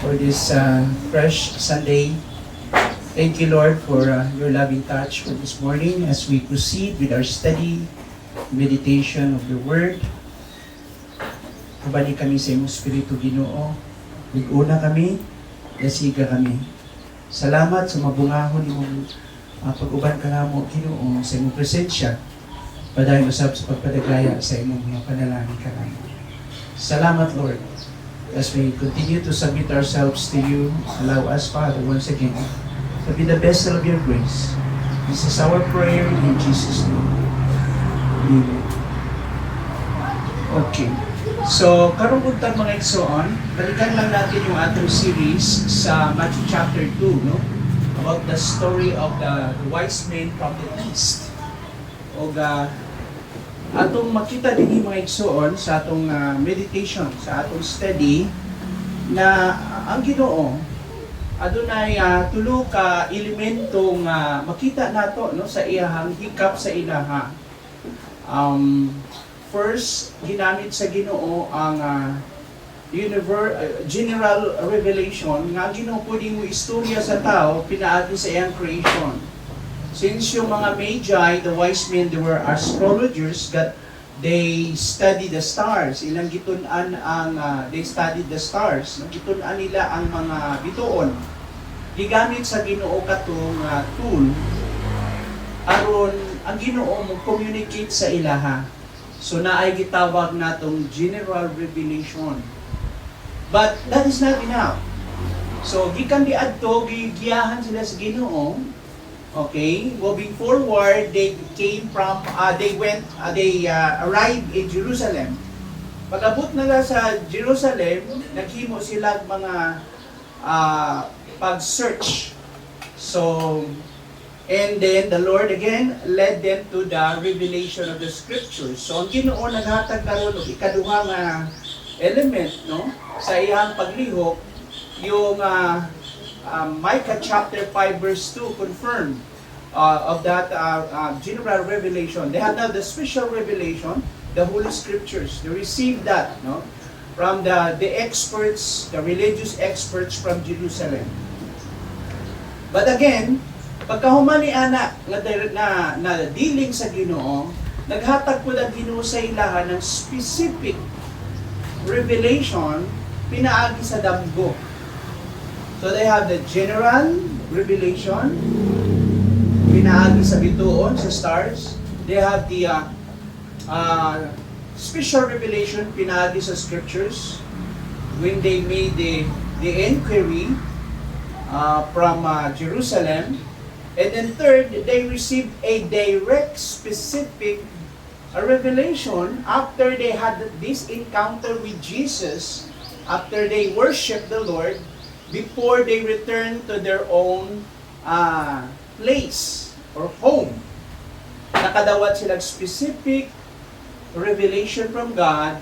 for this fresh Sunday. Thank you, Lord, for your loving touch for this morning as we proceed with our study, meditation of the Word. Kabalik kami sa imong Espiritu, Ginoo. Liguna kami, dasiga kami. Salamat sa mabungahon imong pag-uban ka namo, Ginoo, sa imong presensya. Padayon usab sa pagpadagaya sa imong mga panalangin ka namo. Salamat, Lord. As we continue to submit ourselves to you, allow us, Father, once again, to be the vessel of your grace. This is our prayer in Jesus' name. Amen. Okay. So, karong buntag mga igsoon, balikan lang natin yung atong series sa Matthew chapter 2, no? About the story of the wise men from the east. O atong makita din mga igsoon sa atong meditation, sa atong study, na ang Ginoo adunay tulo ka elementong makita nato no sa iyahang hikap sa ilaha. First, ginamit sa Ginoo ang general revelation nga Ginoo pwede mo istorya sa tao pinaagi sa iyang creation. Since yung mga Magi, the wise men, they were astrologers that they studied the stars. Ilang gitun-an ang they studied the stars. Gitun-an nila ang mga bituon. Gigamit sa Ginoo katong tool aron ang Ginoo mo communicate sa ilaha. So naay gitawag natong general revelation. But that is not enough. So gikan diadto gigiyahan sila sa Ginoo. Okay, moving forward, they arrived in Jerusalem. Pag-abot nila sa Jerusalem, naghimo sila mga pag-search. So, and then the Lord again led them to the revelation of the Scriptures. So, ang Ginoo naghatag karon og ikaduhang element, no, sa iyang paglihok, yung Micah chapter 5 verse 2 confirmed of that general revelation. They had now the special revelation, the Holy Scriptures. They received that, no, from the experts, the religious experts from Jerusalem. But again, pagkahuman ni ana na dealing sa Ginoo, naghatag po ang Ginoo sa ilaha ng specific revelation pinaagi sa damgo. So they have the general revelation, pinaagi sa bituon, sa stars. They have the special revelation, pinaagi sa scriptures, when they made the inquiry from Jerusalem. And then third, they received a direct, specific revelation after they had this encounter with Jesus, after they worshiped the Lord, before they return to their own place or home. Nakadawat silang specific revelation from God,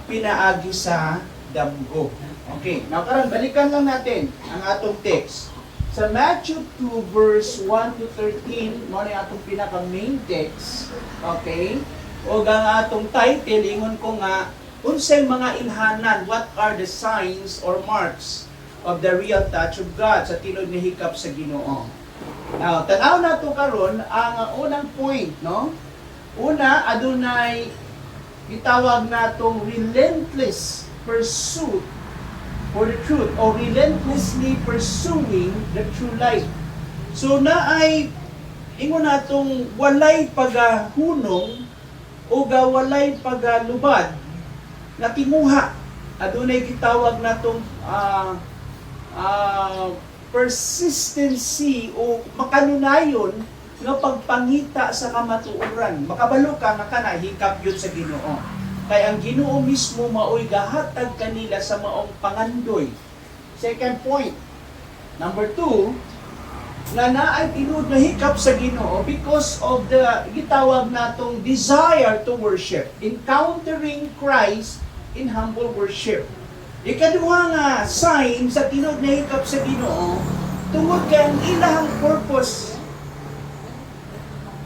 pinaagi sa damgo. Okay, now karon balikan lang natin ang atong text. Sa Matthew 2 verse 1 to 13, mo ni atong pinaka main text. Okay? O ang atong title ingon ko nga unsay mga ilhanan, what are the signs or marks of the real touch of God sa tilod ni hikap sa Ginoo. Now, tanaw na to karon ang unang point, no? Una, adunay gitawag natong relentless pursuit for the truth or relentlessly pursuing the true light. So naay ingon natong walay pagahunong o walay pagalubad na kimuha. Adunay gitawag natong persistency o makanunayon nga pagpangita sa kamatuoran. Makabalo ka nga kana hikap yun sa Ginoo. Kay ang Ginoo mismo maoy gahatag kanila sa maong pangandoy. Second point. Number 2, nga naay tinud na hikap sa Ginoo because of the gitawag natong desire to worship, encountering Christ in humble worship. Ikaduha nga sign sa tinud na hikap sa Ginoo tungod kay ang ilang purpose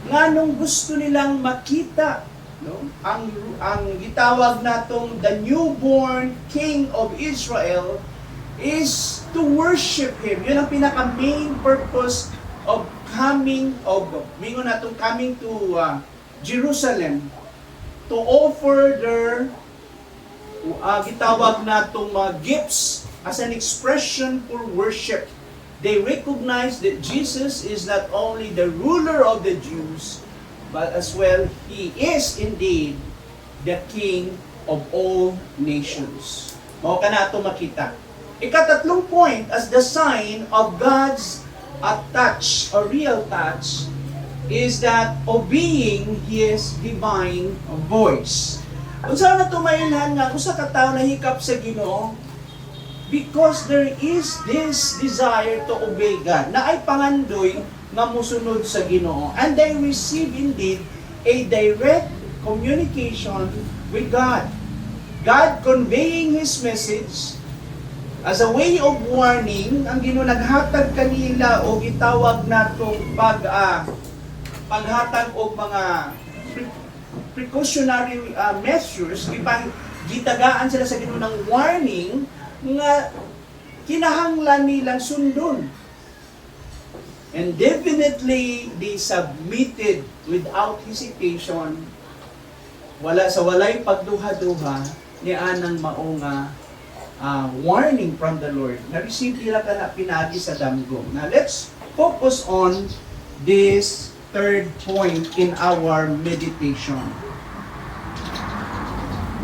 nganong gusto nilang makita, no, ang gitawag natong the newborn king of Israel is to worship Him. Yun ang pinaka-main purpose of coming to Jerusalem, to offer their gitawag natong mga gifts as an expression for worship. They recognize that Jesus is not only the ruler of the Jews, but as well, He is indeed the King of all nations. Mao ka na ito makita. Ikatatlong point, as the sign of God's touch or real touch, is that obeying His divine voice. Kung saan na tumailhan nga, kung sa katao na hikap sa Ginoo, because there is this desire to obey God, na ay pangandoy nga musunod sa Ginoo. And they receive indeed a direct communication with God. God conveying His message as a way of warning, ang Ginoo naghatag kanila o gitawag natong paghatag og mga precautionary measures, gitagaan sila sa Ginoo ng warning nga kinahanglan nilang sundon. And definitely they submitted without hesitation. Walay pagduha-duha ni anang maunga warning from the Lord. Na-receive nila ka na pinagi sa damgo. Now let's focus on this third point in our meditation.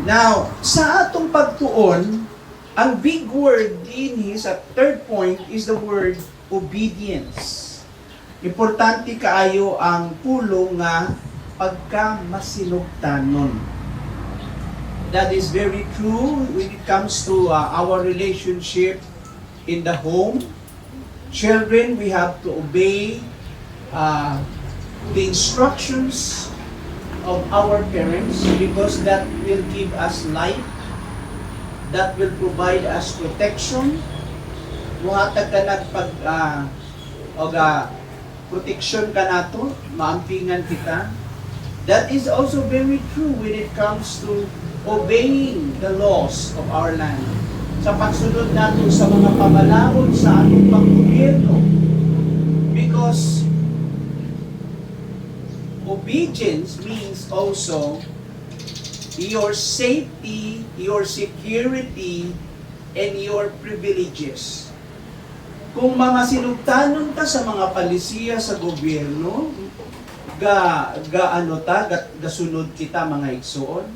Now, sa atong pagtuon, ang big word din sa third point is the word obedience. Importante kaayo ang pulong nga pagkamasinugtanon. That is very true when it comes to our relationship in the home. Children, we have to obey the instructions of our parents because that will give us life, that will provide us protection. Muhatag ka protection ka nato, maampingan kita. That is also very true when it comes to obeying the laws of our land. Sa pagsunod nato sa mga pamalaod sa ating panggobyerno. Because obedience means also your safety, your security, and your privileges. Kung mga sinugtanon ta sa mga palisiya sa gobyerno, gasunod kita mga igsoon,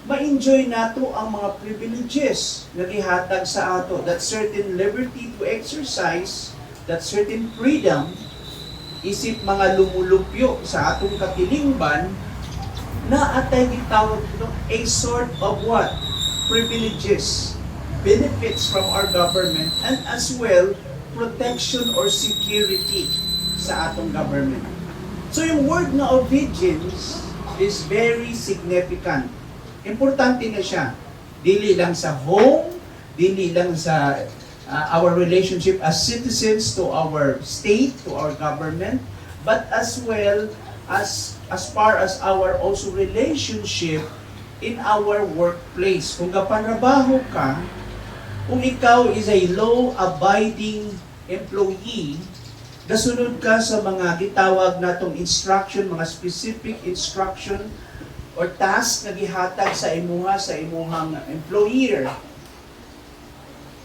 ma-enjoy nato ang mga privileges na gihatag sa ato, that certain liberty to exercise, that certain freedom, isip mga lumulupyo sa atong katilingban, na atay gitawag ito a sort of what? Privileges, benefits from our government, and as well, protection or security sa atong government. So yung word na obedience is very significant. Importante na siya. Dili lang sa home, dili lang sa our relationship as citizens to our state, to our government, but as well as far as our also relationship in our workplace. Kung kapanrabaho ka, kung ikaw is a law-abiding employee, gasunod ka sa mga gitawag natong instruction, mga specific instruction or task na gihatag sa imuhang employer.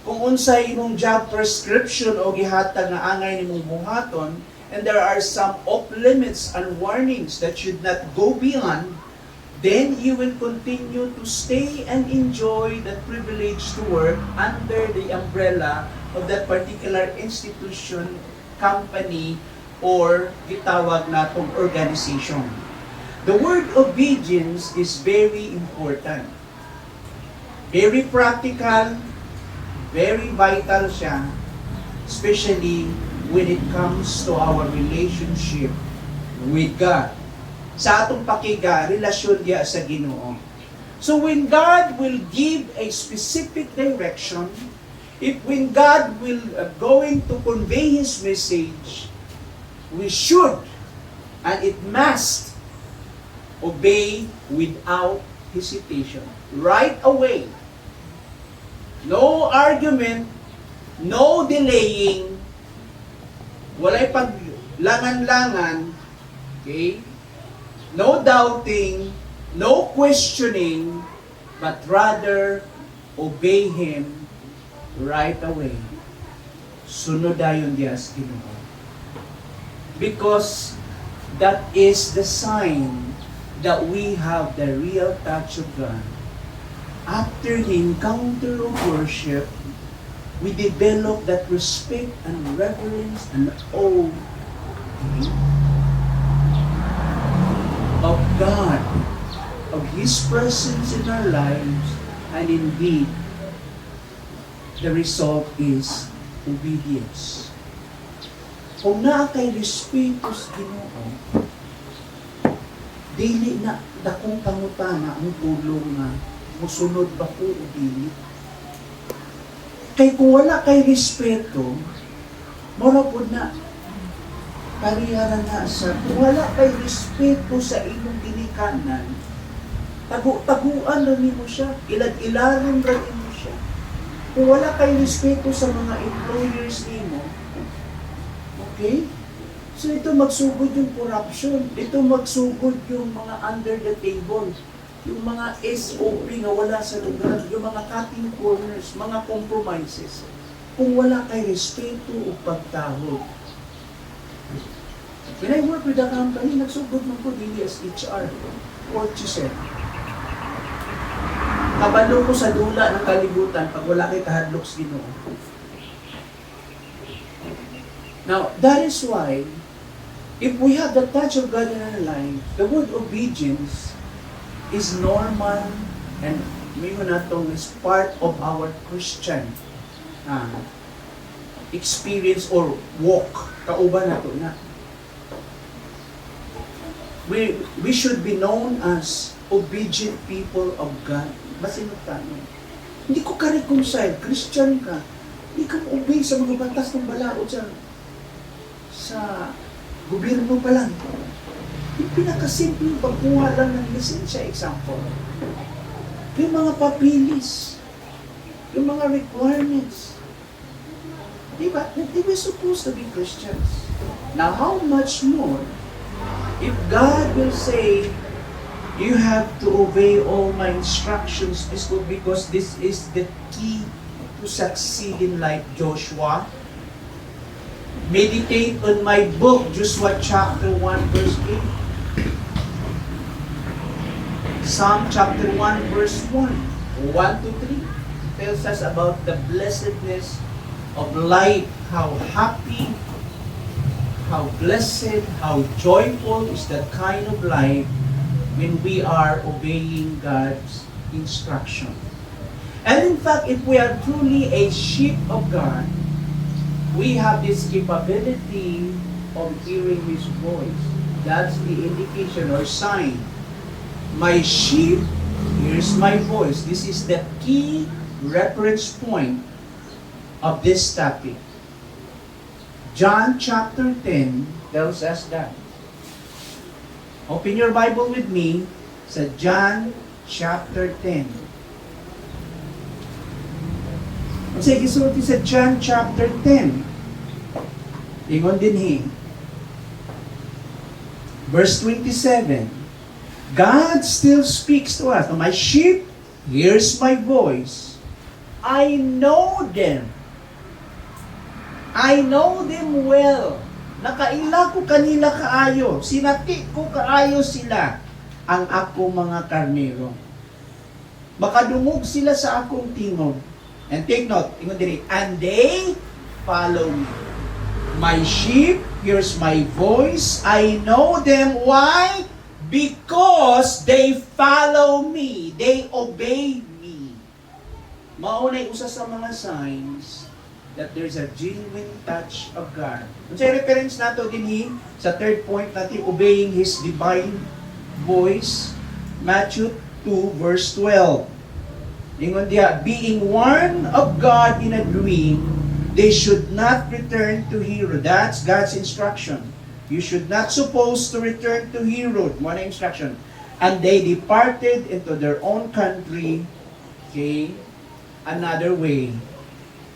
Kung unsay imong job prescription o gihatag nga angay nimong buhaton, and there are some off-limits and warnings that should not go beyond, then you will continue to stay and enjoy that privilege to work under the umbrella of that particular institution, company, or gitawag natong organization. The word obedience is very important. Very practical, very vital siya, especially when it comes to our relationship with God. Sa atong pakiga, relasyon diya sa Ginoo. So when God will give a specific direction, when God will going to convey His message, we should and it must obey without hesitation. Right away. No argument, No delaying. Walay paglangan-langan. Okay? No doubting. No questioning. But rather, obey Him right away. Sunod dayon diyas Ginoo. Because that is the sign that we have the real touch of God. After the encounter of worship, we develop that respect and reverence and awe of God, of His presence in our lives, and indeed, the result is obedience. Kung naa kay respeto sa Ginoo, dili na dakong pangutana ang tulong nga musunod ba ko o dili. Kay kung wala kay respeto, mura po na parihara na sa kung wala kay respeto sa imong ginikanan, tagu-taguan rin mo siya, ilag-ilaron rin mo siya. Kung wala kay respeto sa mga employers nimo, okay? So ito magsugod yung corruption, ito magsugod yung mga under the table, yung mga SOP na wala sa lugar, yung mga cutting corners, mga compromises. Kung wala kay respeto o pagtahod. When I work with the company, nagsugod mo ko dili as HR, purchaser. Kabalo ko sa dula ng kalibutan pag wala kay kahadlok sa Ginoo. Now, that is why, if we have the touch of God in our life, the word obedience is normal and mayroon natong is part of our Christian experience or walk. Kauban nato na. We should be known as obedient people of God. Masinot tayo. Hindi ko ka-reconcile. Christian ka. Hindi ka obey sa mga batas ng balaod sa gobyerno pa lang. Yung pinakasimpleng pagkuha lang ng lisensya, example. Yung mga papilis, yung mga requirements. Diba? They were supposed to be Christians. Now, how much more if God will say, you have to obey all my instructions because this is the key to succeed in life, Joshua. Meditate on my book, Joshua chapter 1 verse 8. Psalm chapter 1 verse 1, 1 to 3 tells us about the blessedness of life, how happy, how blessed, how joyful is that kind of life when we are obeying God's instruction. And in fact, if we are truly a sheep of God, we have this capability of hearing His voice. That's the indication or sign. My sheep hears my voice. This is the key reference point of this topic. John chapter 10 tells us that. Open your Bible with me sa John chapter 10. Sige, sulti sa John chapter 10. Ingon din verse 27. God still speaks to us. My sheep hears my voice. I know them. I know them well. Nakaila ko kanila kaayo. Sinati ko kaayo sila. Ang ako mga karnero. Makadungog sila sa akong tingog. And take note, ingon diri, and they follow me. My sheep hears my voice. I know them. Why? Because they follow me. They obey me. Maunay usa sa mga signs that there's a genuine touch of God. Kung sa reference nato din sa third point natin, obeying His divine voice, Matthew 2 verse 12. Ingon diya, being warned of God in a dream, they should not return to Herod. That's God's instruction. You should not suppose to return to Herod. One instruction. And they departed into their own country, okay, another way.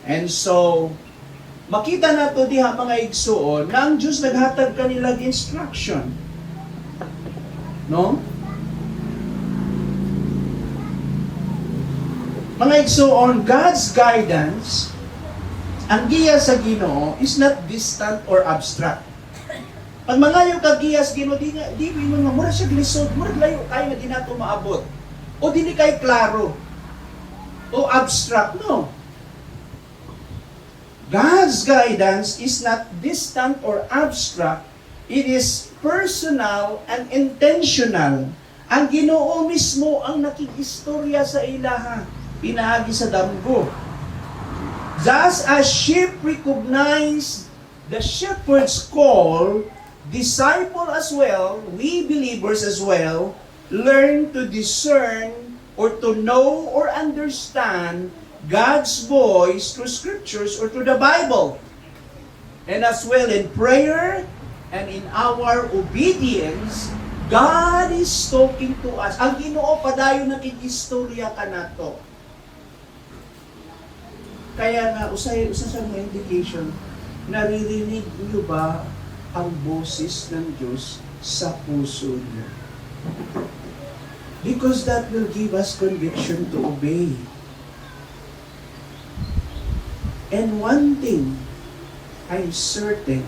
And so, makita nato diha mga igsuon na ang Diyos naghatag kanila instruction. No? Mga igsuon, God's guidance, ang giya sa Ginoo is not distant or abstract. Pag mangayo ka giya sa Ginoo, di mo nga, mura siya glisod, mura layo kayo na di nato maabot. O dili kay klaro. O abstract, no. God's guidance is not distant or abstract. It is personal and intentional. Ang Ginoo mismo ang nakikistorya sa ilaha. Pinaagi sa damgo. Thus, as sheep recognize the shepherd's call, disciple as well, we believers as well, learn to discern or to know or understand God's voice through scriptures or through the Bible. And as well in prayer and in our obedience, God is talking to us. Ang Ginoo padayon nakikistorya ka nato. Kaya nga, usa sa mga indication, naririnig niyo ba ang boses ng Diyos sa puso niyo? Because that will give us conviction to obey. And one thing, I'm certain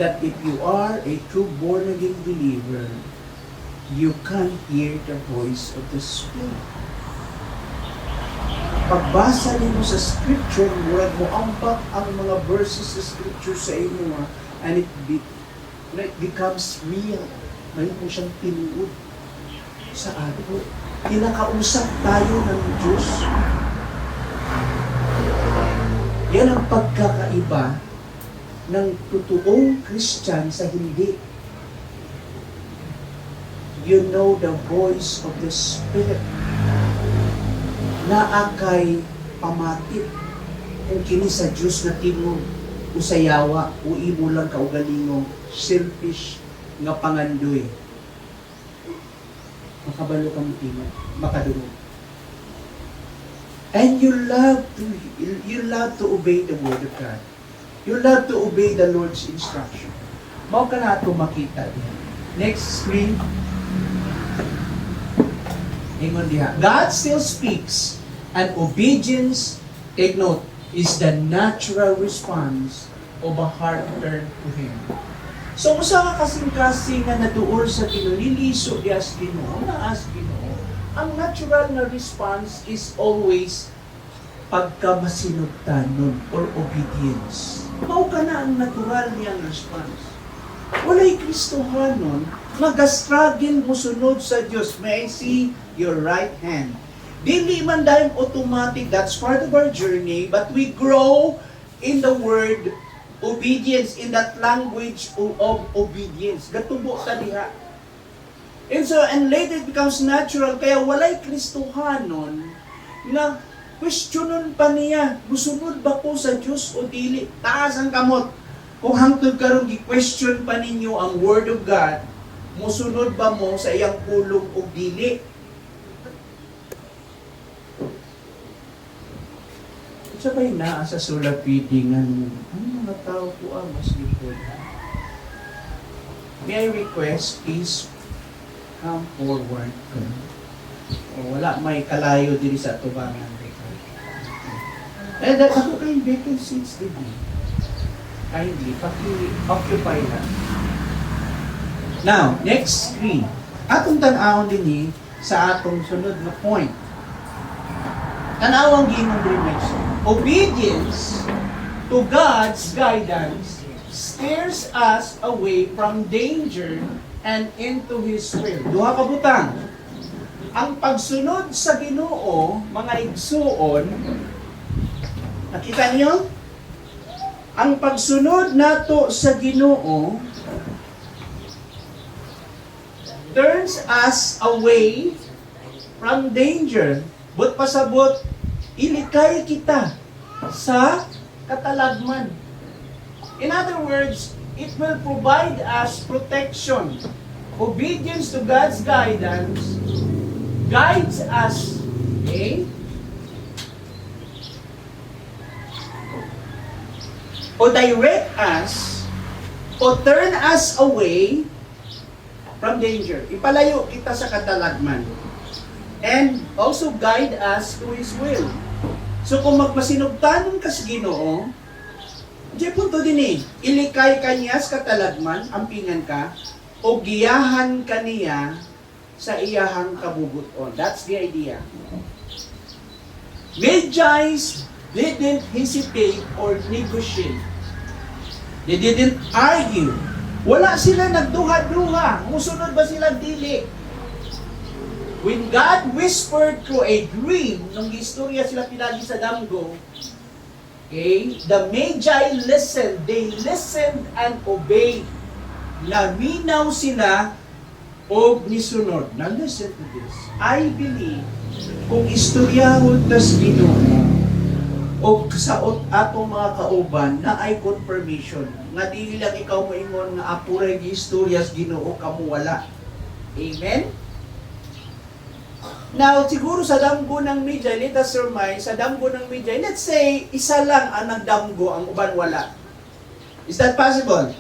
that if you are a true born-again believer, you can hear the voice of the Spirit. Pagbasa nimo sa Scripture, murag mo ambak ang mga verses sa Scripture sa inyo, and it becomes real. May mo siyang tinuod sa ato. Kinakausap tayo ng Diyos. Yan ang pagkakaiba ng totoong Christian sa hindi. You know the voice of the Spirit na akay pamatit kung kini sa Diyos na tingog usayawa o imo lang kaugalingong selfish nga pangandoy. Makabalo kang tingog, makadungog. And you love to obey the word of God. You love to obey the Lord's instruction. Mao ka na ito makita diha. Next screen. Ingon diha. God still speaks, and obedience, take note, is the natural response of a heart turned to Him. So, usa ka kasing-kasing na naduol sa Ginoo, niliso diha sa Ginoo, naas Ginoo, ang natural na response is always pagkamasinugtanon or obedience. Mao ka na ang natural niyang response. Walay Kristohanon, mag-struggle mo sunod sa Diyos. May I see your right hand? Dili man dahil automatic, that's part of our journey, but we grow in the word obedience, in that language of obedience. Gatubo ta diha. And later it becomes natural, kaya walay Kristohanon na questionon pa niya, musunod ba ko sa Diyos o dili? Taas ang kamot. Kung hangtod karon gi-question pa ninyo ang Word of God, musunod ba mo sa iyang pulong o dili? Sabay na sa sulapidingan ang mga tao po mas likod. May I request, please, come forward. O wala may kalayo diri sa tubangan. Ako kayo vacant seats din. Kindly, occupy na. Now, next screen. Atong tanawon din sa atong sunod na point. Tanawang ginong dimension. Obedience to God's guidance steers us away from danger and into His will. Duha ka butang. Ang pagsunod sa Ginoo, mga igsuon, nakita niyo? Ang pagsunod nato sa Ginoo turns us away from danger. But pasabot, ilikay kita sa katalagman. In other words, it will provide us protection. Obedience to God's guidance guides us, okay? o direct us, o turn us away from danger. Ipalayo kita sa katalagman. And also guide us to His will. So kung magpasinugtanon ka sa Ginoo, di punto din ilikay ka niya sa katalagman, ampingan ka, o giyahan ka niya sa iyahang kabubuton. That's the idea. Magi's didn't hesitate or negotiate. They didn't argue. Wala sila nagduha-duha. Musunod ba sila dili? When God whispered through a dream, nung istorya sila pinagi sa damgo, okay, the Magi listened. They listened and obeyed. Naminaw sila o nisunod. Now listen to this. I believe, kung istoryahon tas Ginoo, o saot atong mga kauban na ay confirmation nga dili lang ikaw moingon nga apuray giistoryas Ginoo kamo wala. Amen. Now siguro sa damgo ng Magi, let us surmise sa damgo ng Magi, let's say isa lang ang nagdamgo, ang uban wala. Is that possible?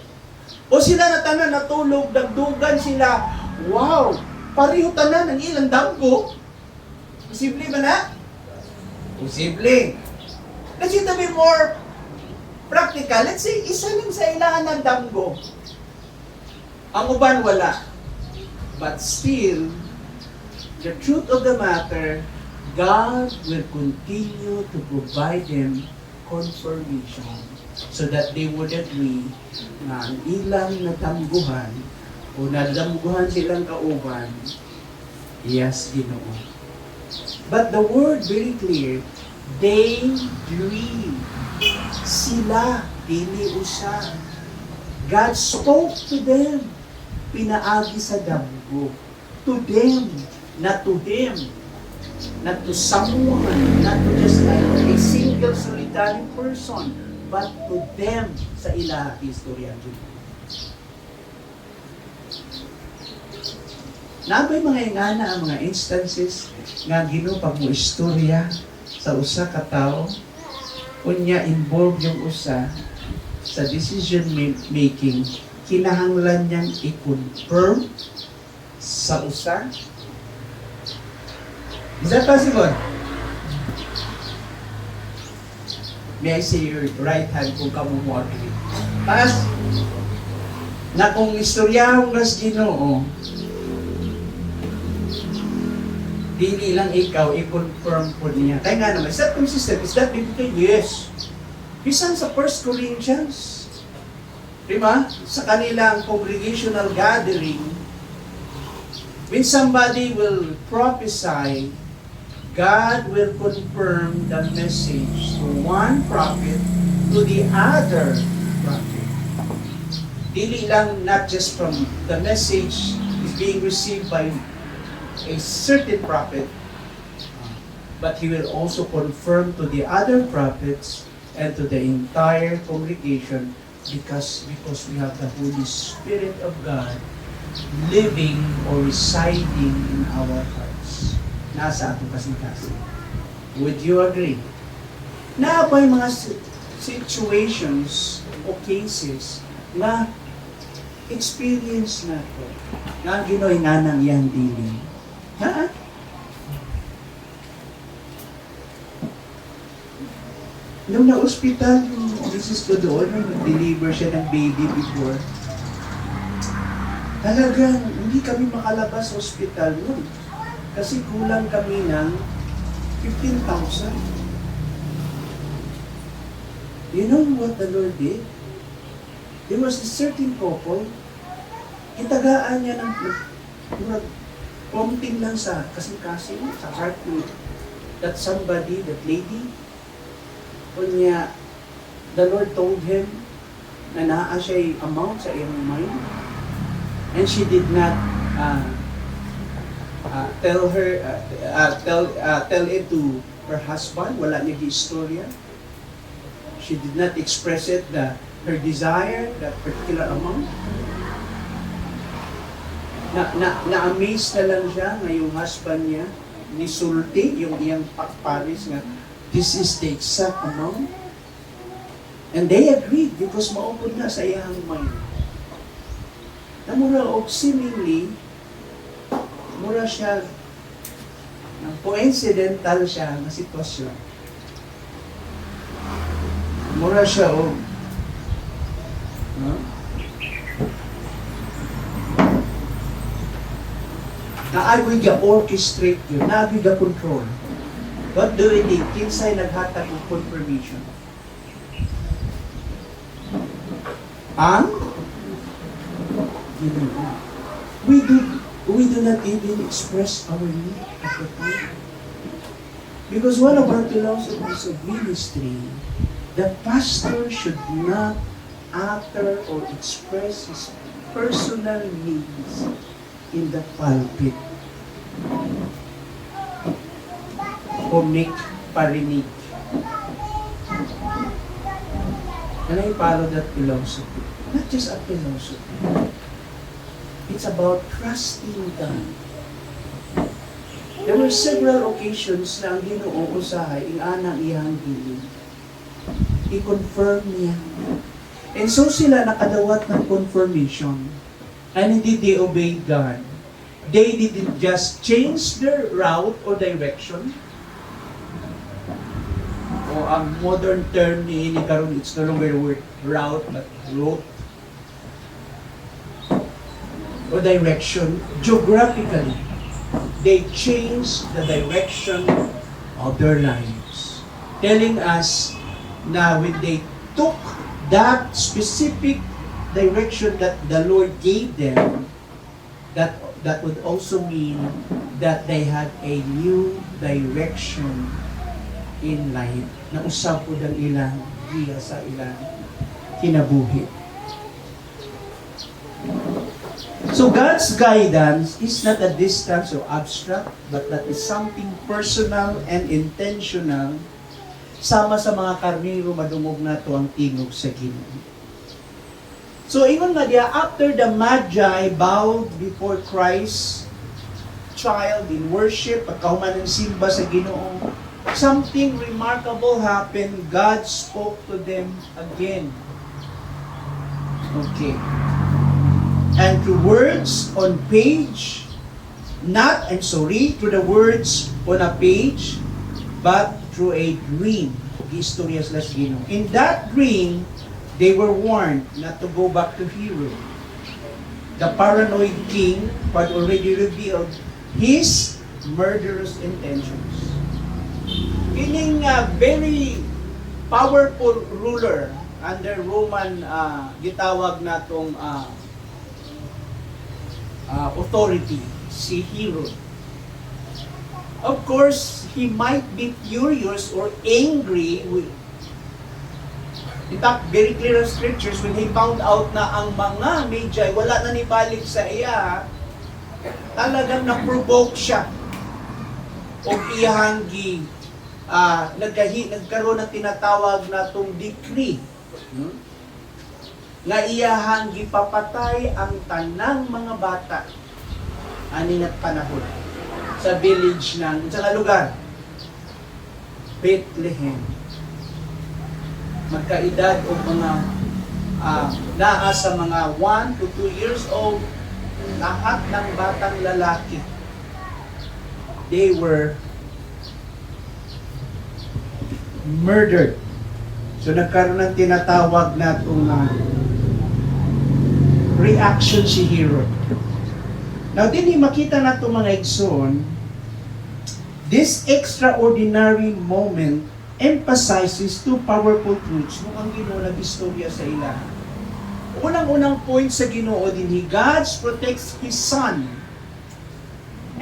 O sila na tanan natulog, dagdugan sila, wow, pareho tanan ang ilang damgo. Posible ba na? Posible. Let's say to be more practical, let's say, isa lang sa ilangan ng damgo. Ang uban wala. But still, the truth of the matter, God will continue to provide them confirmation so that they wouldn't be na ang ilang nadamguhan o nadamguhan silang kauban, yes, Ginoo. But the word very clear, they dream. Sila, dili usa. God spoke to them. Pinaagi sa damgo. To them, not to him. Not to someone, not to just like a single solitary person, but to them sa ila istorya. Nabay mga ingana ang mga instances nga Ginoo pag mo istorya sa usa ka tawo, unya involved yung usa sa decision making, kinahanglan niyang i-confirm sa usa. Is that possible? May I see your right hand kung kamo mo agree? Taas na kung istoryahon kas Ginoo, dili lang ikaw, i-confirm po niya. Kaya nga naman, is that consistent? Is that biblical? Yes. Bisan sa 1 Corinthians, diba? Sa kanilang congregational gathering, when somebody will prophesy, God will confirm the message to one prophet to the other prophet. Dili lang, not just from the message is being received by a certain prophet, but he will also confirm to the other prophets and to the entire congregation because we have the Holy Spirit of God living or residing in our hearts. Nasa atong kasing-kasing. Would you agree? Na pa yung mga situations o cases na experience na ko na Ginoo nanang yang diling. Ha? Nung na-hospital, yung Mrs. ko doon, nung nag-deliver siya ng baby before, talagang hindi kami makalabas sa hospital noon. Kasi kulang kami ng 15,000. You know what the Lord did? There was a certain couple, itagaan niya ng konting lang sa kasing-kasing, sa heart mo, that somebody, that lady, kunya, the Lord told him na naa siya amount sa iyong mind, and she did not tell it to her husband. Wala niya istorya. She did not express it, her desire, that particular amount. Na-amaze na lang siya na yung husband niya, nisulti yung iyang pakparis nga, this is the exact amount. And they agreed because maupod na sa iyang mind. Na mura og seemingly, mura siya, coincidental siya na sitwasyon. Mura siya og naagoy ga orchestrate yun, naagoy ga control. What do we need? Kinsay naghatag og confirmation? Ang we do not even express our need at the time. Because one of our philosophies of ministry, the pastor should not utter or express his personal needs in the pulpit or make parinig. And I follow that philosophy. Not just a philosophy. It's about trusting God. There were several occasions na ang Ginoo usahay ing anang iyang giling. I-confirm niya. And so sila nakadawat ng confirmation. And hindi they obeyed God. They didn't just change their route or direction. O ang modern term ni karon, it's no longer the word route but route or direction. Geographically, they changed the direction of their lives, telling us na when they took that specific direction that the Lord gave them, that would also mean that they had a new direction in life na usab po ang ilang giya sa ilang kinabuhi. So God's guidance is not a distance or abstract, but that is something personal and intentional. Sama sa mga karnero, madungog na to ang tingog sa Ginoo. So ingon nga diya, after the Magi bowed before Christ, child in worship, pagkahuman ng simba sa Ginoo, something remarkable happened. God spoke to them again. Okay. And through words on page, through the words on a page, but through a dream. Ginoo. In that dream, they were warned not to go back to Herod. The paranoid king had already revealed his murderous intentions. Meaning very powerful ruler under Roman gitawag natong authority, si Herod. Of course, he might be furious or angry with. In fact, very clear in scriptures, when he found out na ang mga Magi wala na nibalik sa iya, talagang na-provoke siya. O iyang nagkaroon ng tinatawag na itong decree. Nga iyahang gipapatay ang tanang mga bata anin at panahon sa village ng sa lugar Bethlehem. Magkaedad o mga naa sa mga 1 to 2 years old, lahat ng batang lalaki, they were murdered. So nagkaroon ng tinatawag na itong reaction si Herod. Now, din makita na itong mga igsoon, this extraordinary moment emphasizes two powerful truths nung ang Ginoo nag-istorya sa ila. Unang-unang point sa Ginoo din, God protects His Son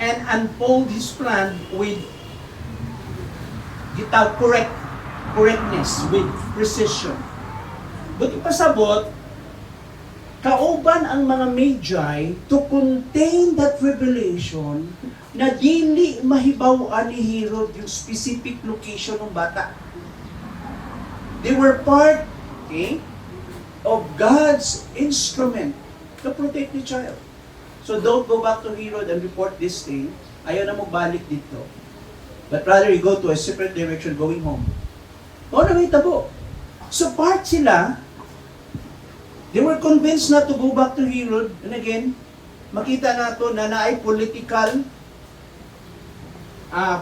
and unfold His plan with correctness, with precision. Buti pasabot, kauban ang mga Magi to contain that revelation na dili mahibaw-an ni Herod yung specific location ng bata. They were part, of God's instrument to protect the child. So don't go back to Herod and report this thing. Ayaw na mo balik dito. But rather you go to a separate direction going home. O na may tabo. So part sila, they were convinced not to go back to Herod. And again, makita nato na naay political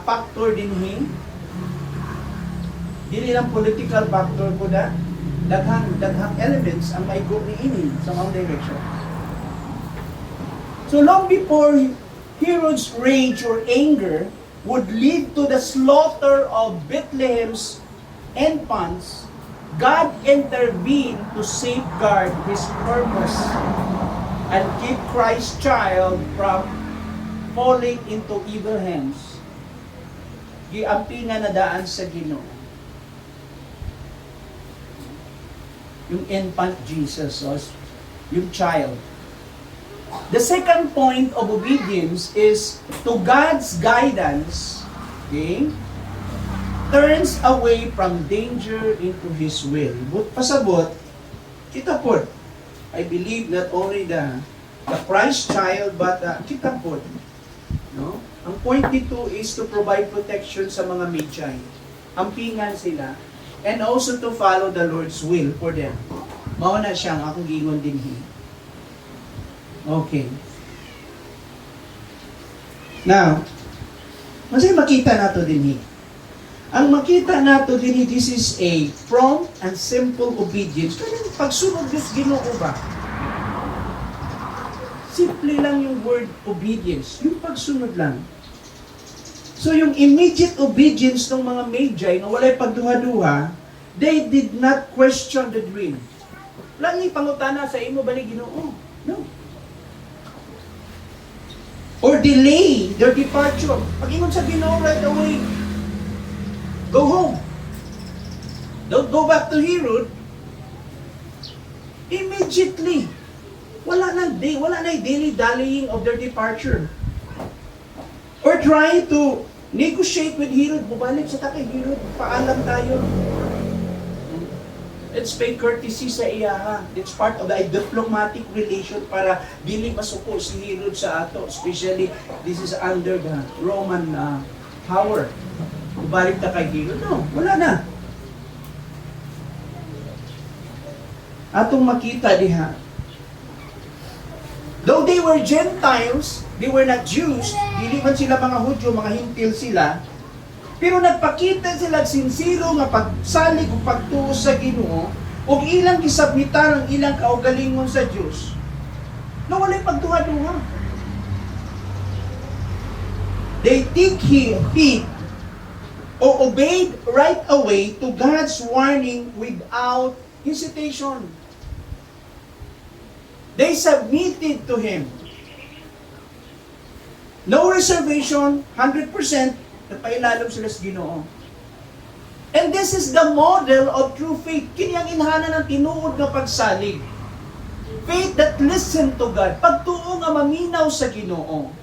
factor din Dili lang political factor ko na daghang elements ang maigo ni ini sa mga direction. So long before Herod's rage or anger would lead to the slaughter of Bethlehem's infants, God intervened to safeguard His purpose and keep Christ's child from falling into evil hands. Giampingan na daan sa Ginoo. Yung infant Jesus, or yung child. The second point of obedience is to God's guidance, okay, turns away from danger into His will. But pasabot, kita po, I believe not only the Christ child, but kita po, no? Ang point dito is to provide protection sa mga Magi. Ampingan sila, and also to follow the Lord's will for them. Mao na siyang akong gingon dinhi. Okay. Now, masay makita nato dinhi. Ang makita nato dinhi, this is a prompt and simple obedience. Kaya pagsunod Diyos Ginoo ba? Simple lang yung word obedience. Yung pagsunod lang. So yung immediate obedience ng mga Magi na walay pagduha-duha, they did not question the dream. Wala ni pangutana sa imo ba ni Ginoo? No. Or delay their departure. Pag-ingon sa Ginoo right away, go home. Don't go back to Herod. Immediately. Wala na dilly-dallying of their departure. Or trying to negotiate with Herod. Bubalik sa takay Herod. Paalam tayo. Let's pay courtesy sa iyaha. It's part of the diplomatic relation para dili masuko si Herod sa ato. Especially, this is under the Roman power. Bubalik ta kay Herod. No, wala na. Atong makita diha. Though they were Gentiles, they were not Jews, dili man sila mga Hudyo, mga Hintil sila, pero nagpakita sila sinsiro nga pagsalig o pagtuo sa Ginoo o ilang gisabmitan ang ilang kaugalingon sa Dios. Na walay pagduha-duha. They take heed o obeyed right away to God's warning without hesitation. They submitted to Him. No reservation, 100%, napailalom sila sa Ginoo. And this is the model of true faith. Kini ang inhana ng tinuod nga pagsalig. Faith that listen to God. Pagtuo nga maminaw sa Ginoo.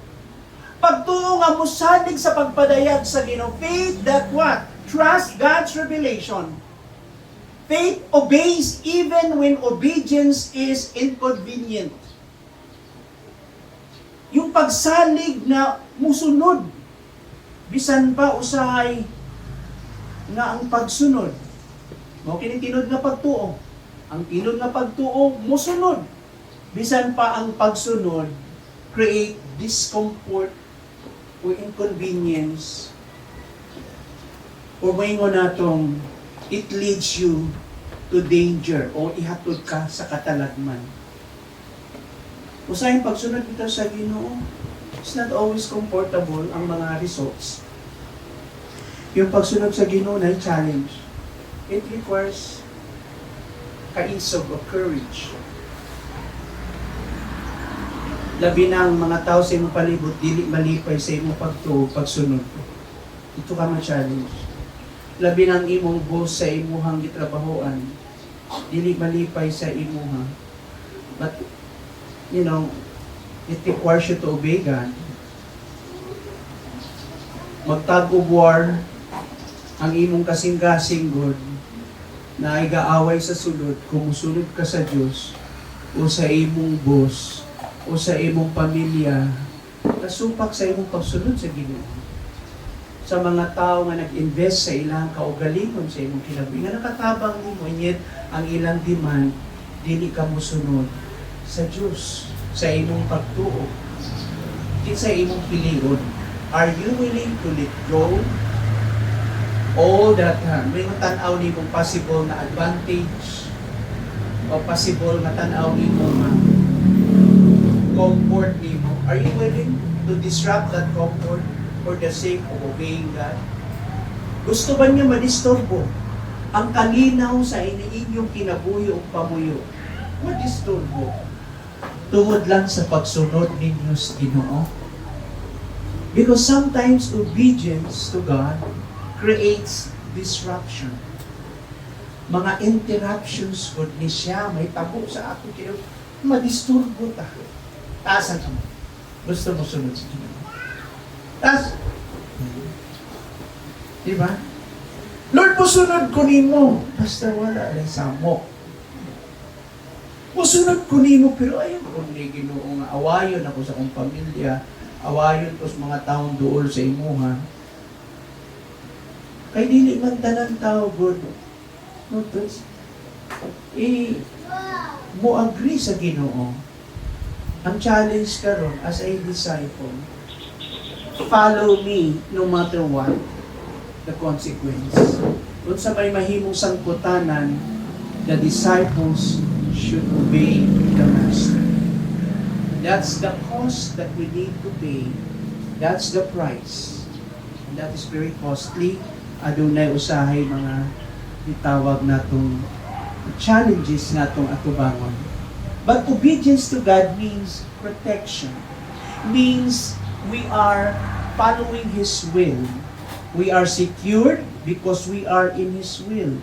Pagtuo nga musalig sa pagpadayag sa Ginoo. Faith that what? Trust God's revelation. Faith obeys even when obedience is inconvenient. Yung pagsalig na musunod, bisan pa usahay nga ang pagsunod. Mao kini tinod nga pagtuo. Ang tinod nga pagtuo musunod. Bisan pa ang pagsunod create discomfort o inconvenience. O maingon natong it leads you to danger o ihatod ka sa katalagman. Usahay pagsunod kita sa Ginoo, it's not always comfortable ang mga results. Yung pagsunod sa Ginoo na challenge. It requires kaisog o courage. Labi na ang mga tao sa imong palibot, dili malipay sa imong pagtuo, pagsunod. Ito ka ma-challenge. Labi ng imong boss sa imuhang gitrabahoan, dili malipay sa imuha. But, you know, it requires you to obey God. Magtag of war ang imong kasing-kasing God na ay gaaway sa sulod kung musunod ka sa Diyos o sa imong boss o sa imong pamilya, nasupak sa imong pagsunod sa Ginoo. sa mga tao nga nag-invest sa ilang kaugalingon sa imong kinabuhi nga nakatabang nimo, yet ang ilang demand dili ka mosunod sa Dios sa imong pagtuo kinsa imong pilion. Are you willing to let go all that may tan-aw nimo possible na advantage o possible na tan-aw nimo comfort nimo? Are you willing to disrupt that comfort for the sake of obeying God? Gusto ba niya madisturbo ang kalinaw sa inyong kinabuhi o pamuyo? Madisturbo tungod lang sa pagsunod ninyo sa Ginoo. Because sometimes obedience to God creates disruption. Mga interruptions ko ni siya, may tabo sa ato kinabuhi, madisturbo ta. Taasan ka mo. Gusto mo sunod sa Ginoo. Tas, diba? Lord, musunod ko nimo. Basta wala lang samok. Musunod ko nimo, pero ayaw ko ni Ginoo nga awayon ako sa akong pamilya, awayon ko sa mga taong duol sa imuha. Kay dili man tanan tao good. No, tos. Mo agree sa Ginoo. Ang challenge karon as a disciple, follow me no matter what the consequence. Kung sa may mahimong sangkutanan, the disciples should obey the Master. That's the cost that we need to pay. That's the price. And that is very costly. Adunay usahay mga itawag natong challenges natong atubangon. But obedience to God means protection. Means we are following His will. We are secured because we are in His will.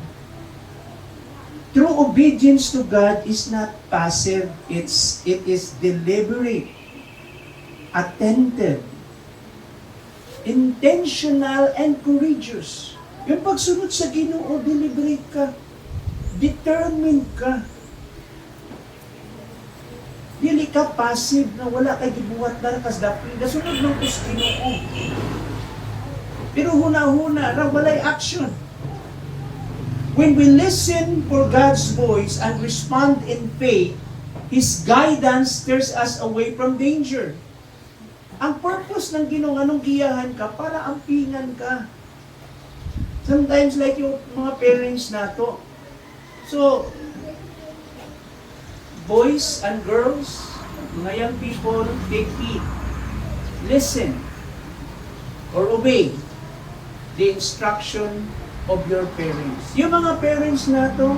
True obedience to God is not passive, it is deliberate, attentive, intentional, and courageous. Yung pagsunod sa Ginoo, deliberate ka, determined ka. Dili ka passive na wala kay gibuhat na kas dapat nasunod ng kus Ginoo. Pero huna-huna ra walay action. When we listen for God's voice and respond in faith, His guidance steers us away from danger. Ang purpose ng Ginoo anong giyahan ka para ampingan ka. Sometimes like yung mga parents nato. So, boys and girls, mga young people, take heed. Listen or obey the instruction of your parents. Yung mga parents na to,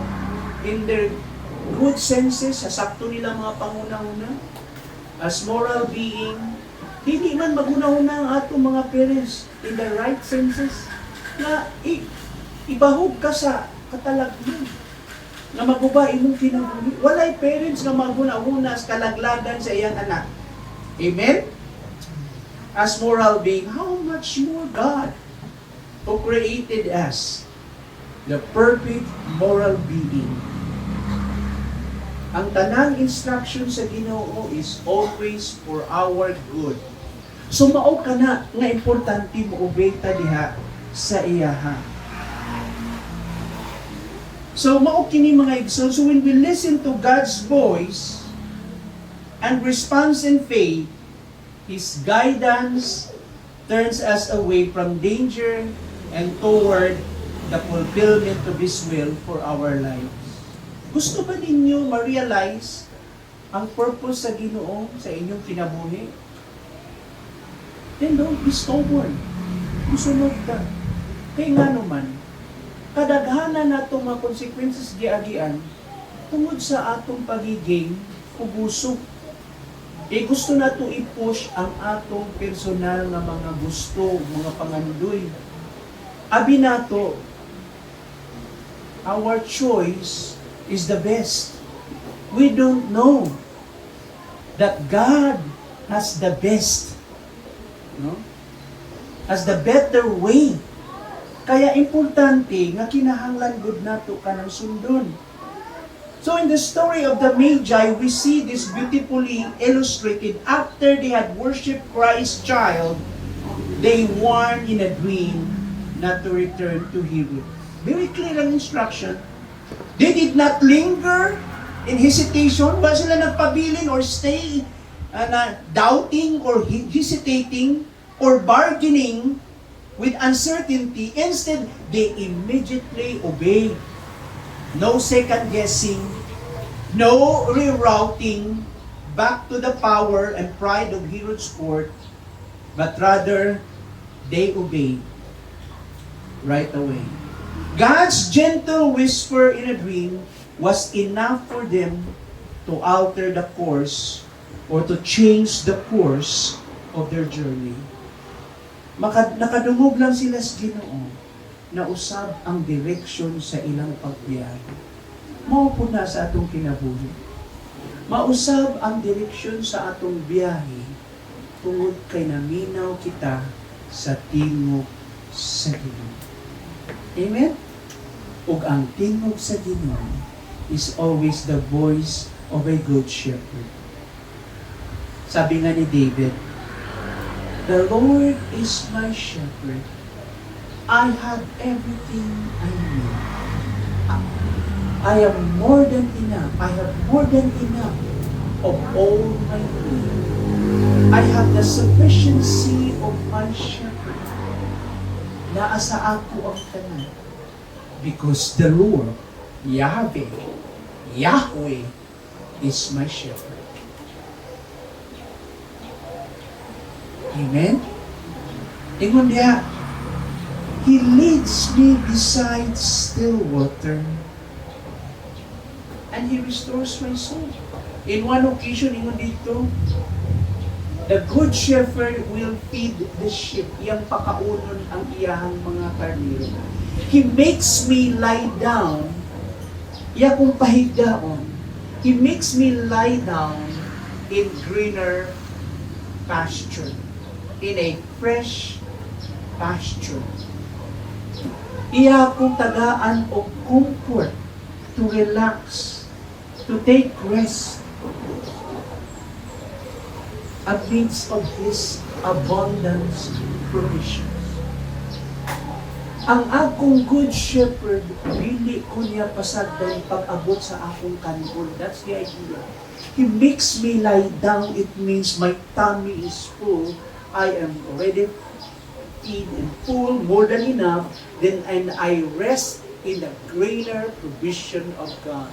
in their good senses, sa sakto nila mga panguna-una, as moral being, hindi man maguna-una ang atong mga parents in the right senses, na ibahog ka sa katalagman, na maguba imong kinabuhi. Walay parents nga maguna-una sa kalaglagan sa iyang anak. Amen? As moral being, how much more God who created us, the perfect moral being. Ang tanang instruction sa Ginoo is always for our good. So mao ka na nga importante mo obey ta diha sa iyaha. So mao kini mga igsoon. So when we listen to God's voice and response in faith, His guidance turns us away from danger and toward the fulfillment of His will for our lives. Gusto ba ninyo ma-realize ang purpose sa Ginoo sa inyong kinabuhi? Then don't be stubborn. Musunod ka. Kaya nga naman, kadaghanan na itong mga consequences giagian tungod sa atong pagiging ubuso. Gusto na ito i-push ang atong personal na mga gusto, mga pangandoy. Abi nato, our choice is the best. We don't know that God has the best. No? Has the better way. Kaya importante nga kinahanglan gud nato kanang sundon. So in the story of the Magi, we see this beautifully illustrated. After they had worshipped Christ's child, they warned in a dream not to return to Hebrew. Very clear ang instruction. They did not linger in hesitation. Wala sila nagpabilin or stay doubting or hesitating or bargaining with uncertainty. Instead, they immediately obey. No second guessing, no rerouting back to the power and pride of Herod's court, but rather they obeyed right away. God's gentle whisper in a dream was enough for them to alter the course or to change the course of their journey. Nakadungog lang sila sa Ginoo na usab ang direksyon sa ilang pagbiyahe. Mao po na sa atong kinabuhi. Mausab ang direksyon sa atong biyahe tungod kay naminaw kita sa tingog sa Ginoo. Amen? Ug ang tingog sa Ginoo is always the voice of a good shepherd. Sabi nga ni David, "The Lord is my shepherd. I have everything I need. I am more than enough. I have more than enough of all my need. I have the sufficiency of my shepherd. Naa sa ako ang tanan. Because the Lord, Yahweh, is my shepherd." Amen? Ingon niya, He leads me beside still water, and He restores my soul. In one occasion, ingon dito, the good shepherd will feed the sheep. Iyang pakaunon ang iyahang mga karnero. He makes me lie down. Iya kong pahigdaon. He makes me lie down in greener pasture. In a fresh pasture. Iya kong tagaan o comfort to relax, to take rest amidst of His abundance provisions. Ang akong good shepherd, dili ko niya pasagdan pag-abot sa akong kanibol. That's the idea. He makes me lie down. It means my tummy is full. I am already feed and full, more than enough. Then and I rest in the greater provision of God.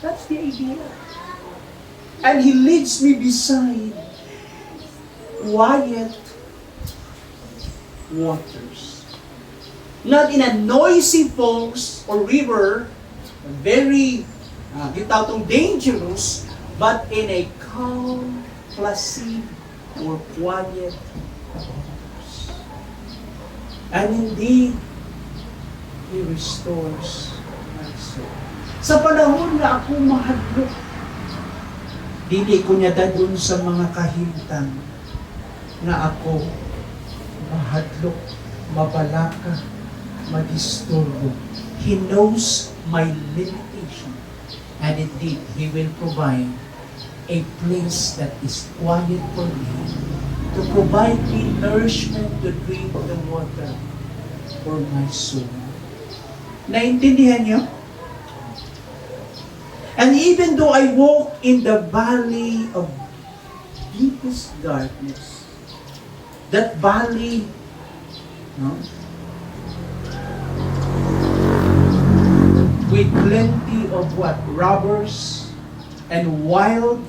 That's the idea. And He leads me beside quiet waters. Not in a noisy falls or river, very dangerous, but in a calm, placid, or quiet waters. And indeed, He restores my soul. Sa panahon na ako mahadlok, dili ko niya dadun sa mga kahimtang na ako mahadlok, mabalaka, madisturbo. He knows my limitation. And indeed, He will provide a place that is quiet for me, to provide me nourishment to drink the water for my soul. Naintindihan niyo? And even though I walk in the valley of deepest darkness, that valley, with plenty of what? Robbers and wild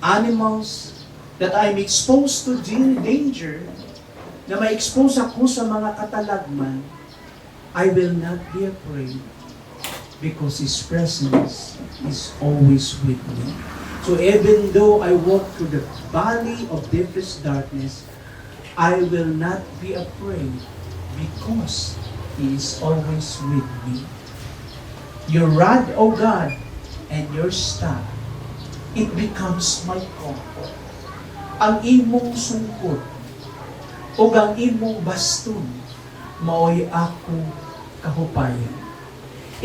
animals, that I'm exposed to danger, na ma-expose ako sa mga katalagman, I will not be afraid because His presence is always with me. So even though I walk through the valley of deepest darkness, I will not be afraid because He is always with me. Your rod, O God, and your staff, it becomes my comfort. Ang imong sungkot o ang imong baston, maoy ako kahupayan.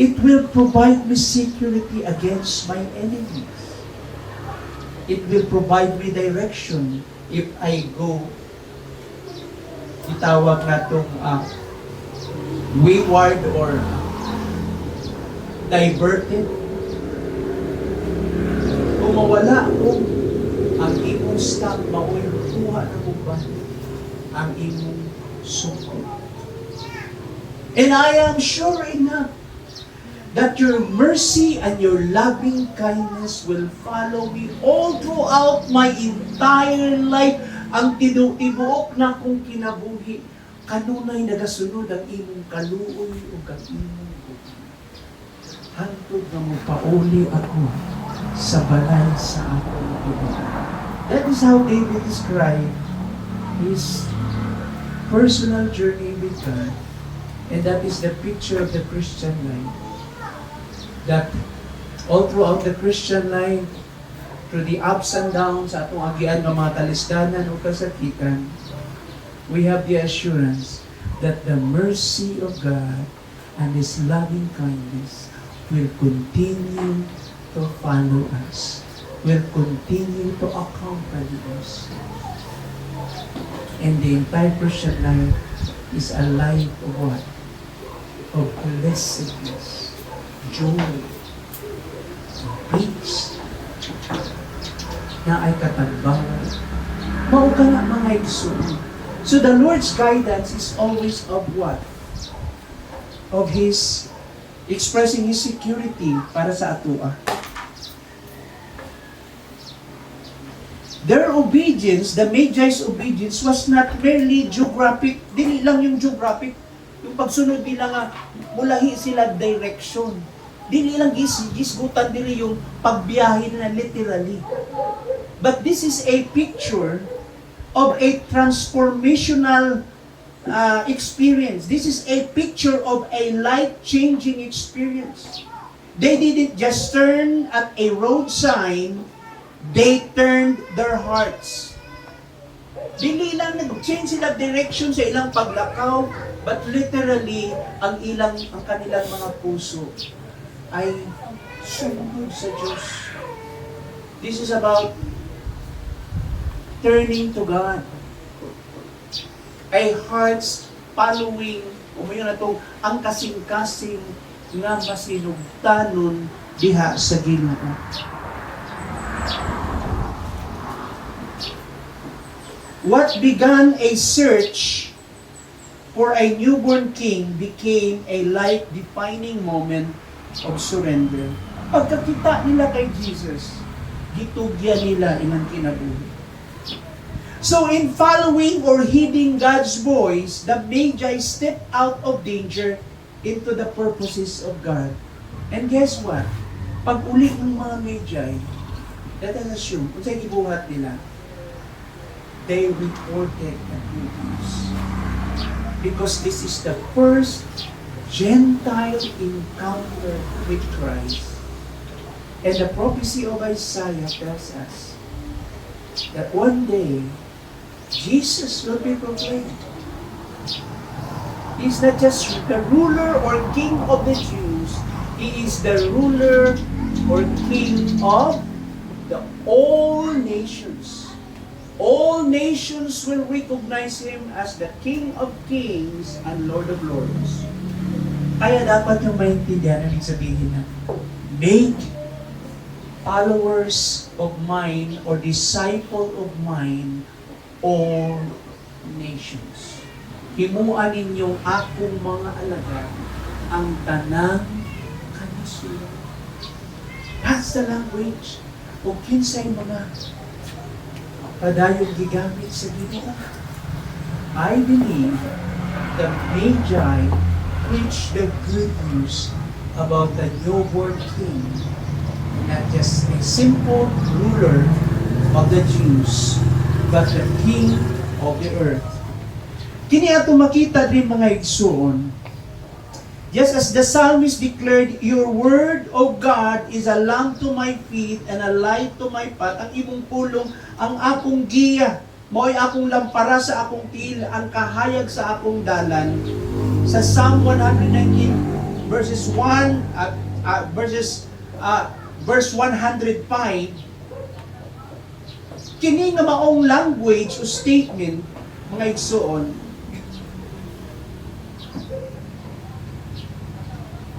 It will provide me security against my enemies. It will provide me direction if I go itawag natong wayward or diverted. Kung mawala kung ang imong stock mao'y kuha na uban ang imong suko. And I am sure enough that your mercy and your loving kindness will follow me all throughout my entire life. Ang tinuibuok na kong kinabuhi, kanunay nagasunod ang imong kaluoy o kang imong buhay. Hantod na mo pauli ako sa balay sa akong Ginoo. That is how David described his personal journey with God. And that is the picture of the Christian life. That all throughout the Christian life, through the ups and downs sa atong agian ng mga talisdanan o kasakitan, we have the assurance that the mercy of God and His loving kindness will continue to follow us, will continue to accompany us. And the entire Christian life is a life of what? Of blessedness, joy, peace, na ay katagbawan. Mao ka nga mga igsoon. So the Lord's guidance is always of what? Of His expressing His security para sa atua. Their obedience, the Magi's obedience, was not merely geographic. Dili lang yung geographic. Yung pagsunod nila nga, mulahi sila direction. Dili lang gisgutan dili yung pagbiyahe na literally. But this is a picture of a transformational experience. This is a picture of a life-changing experience. They didn't just turn at a road sign, they turned their hearts. Dili lang nag-change sila direction sa ilang paglakaw, but literally, ang kanilang mga puso ay sumunod sa Diyos. This is about turning to God. A hearts following, umayon na itong ang kasing-kasing nga masinugtanon diha sa Ginoo. What began a search for a newborn king became a life-defining moment of surrender. Pagkakita nila kay Jesus, gitugyan nila ilang kinabuhi. So in following or heeding God's voice, the Magi stepped out of danger into the purposes of God. And guess what? Pag uli ng mga Magi, let us assume, kung sa'yo ibuhat nila, they reported the good news. Because this is the first Gentile encounter with Christ. And the prophecy of Isaiah tells us that one day, Jesus will be proclaimed. He's not just the ruler or king of the Jews, He is the ruler or king of the all nations. All nations will recognize Him as the King of Kings and Lord of Lords. Kaya dapat yung maintindihan ang sabihin na, make followers of mine or disciple of mine all nations. Himuan ninyong akong mga alagad ang tanang kanasulan. That's the language o kinsay mga padayong gigamit sa Ginoo. I believe the Magi preached the good news about the newborn king, not just a simple ruler of the Jews, but the king of the earth. Kini ato makita din mga igsoon, just as the psalmist declared, your word, O God, is a lamp to my feet and a light to my path. Ang imong pulong, ang akong giya, mo'y akong lampara sa akong tiil, ang kahayag sa akong dalan. Sa Psalm 119, verse 105, kini nga maong language o statement, mga igsoon,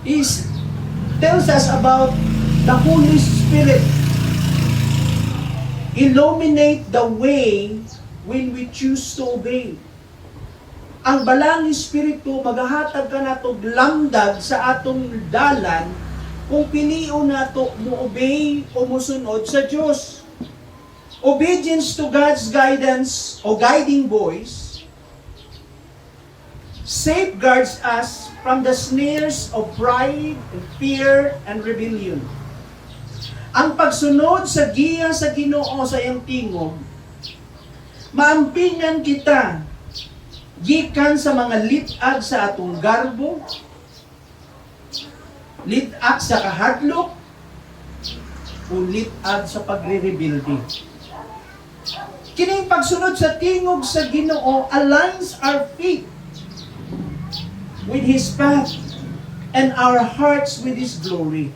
is tells us about the Holy Spirit illuminate the way when we choose to obey. Ang balang Espiritu maghahatag ka nato lamdag sa atong dalan kung piliun nato mo obey o musunod sa Dios. Obedience to God's guidance o guiding voice safeguards us from the snares of pride, and fear, and rebellion. Ang pagsunod sa giya sa Ginoo sa iyang tingog, maampingan kita gikan sa mga litag sa atong garbo, litag sa kahadlok, o litag sa pagre-rebelde. Kining pagsunod sa tingog sa Ginoo aligns our faith with His path and our hearts with His glory.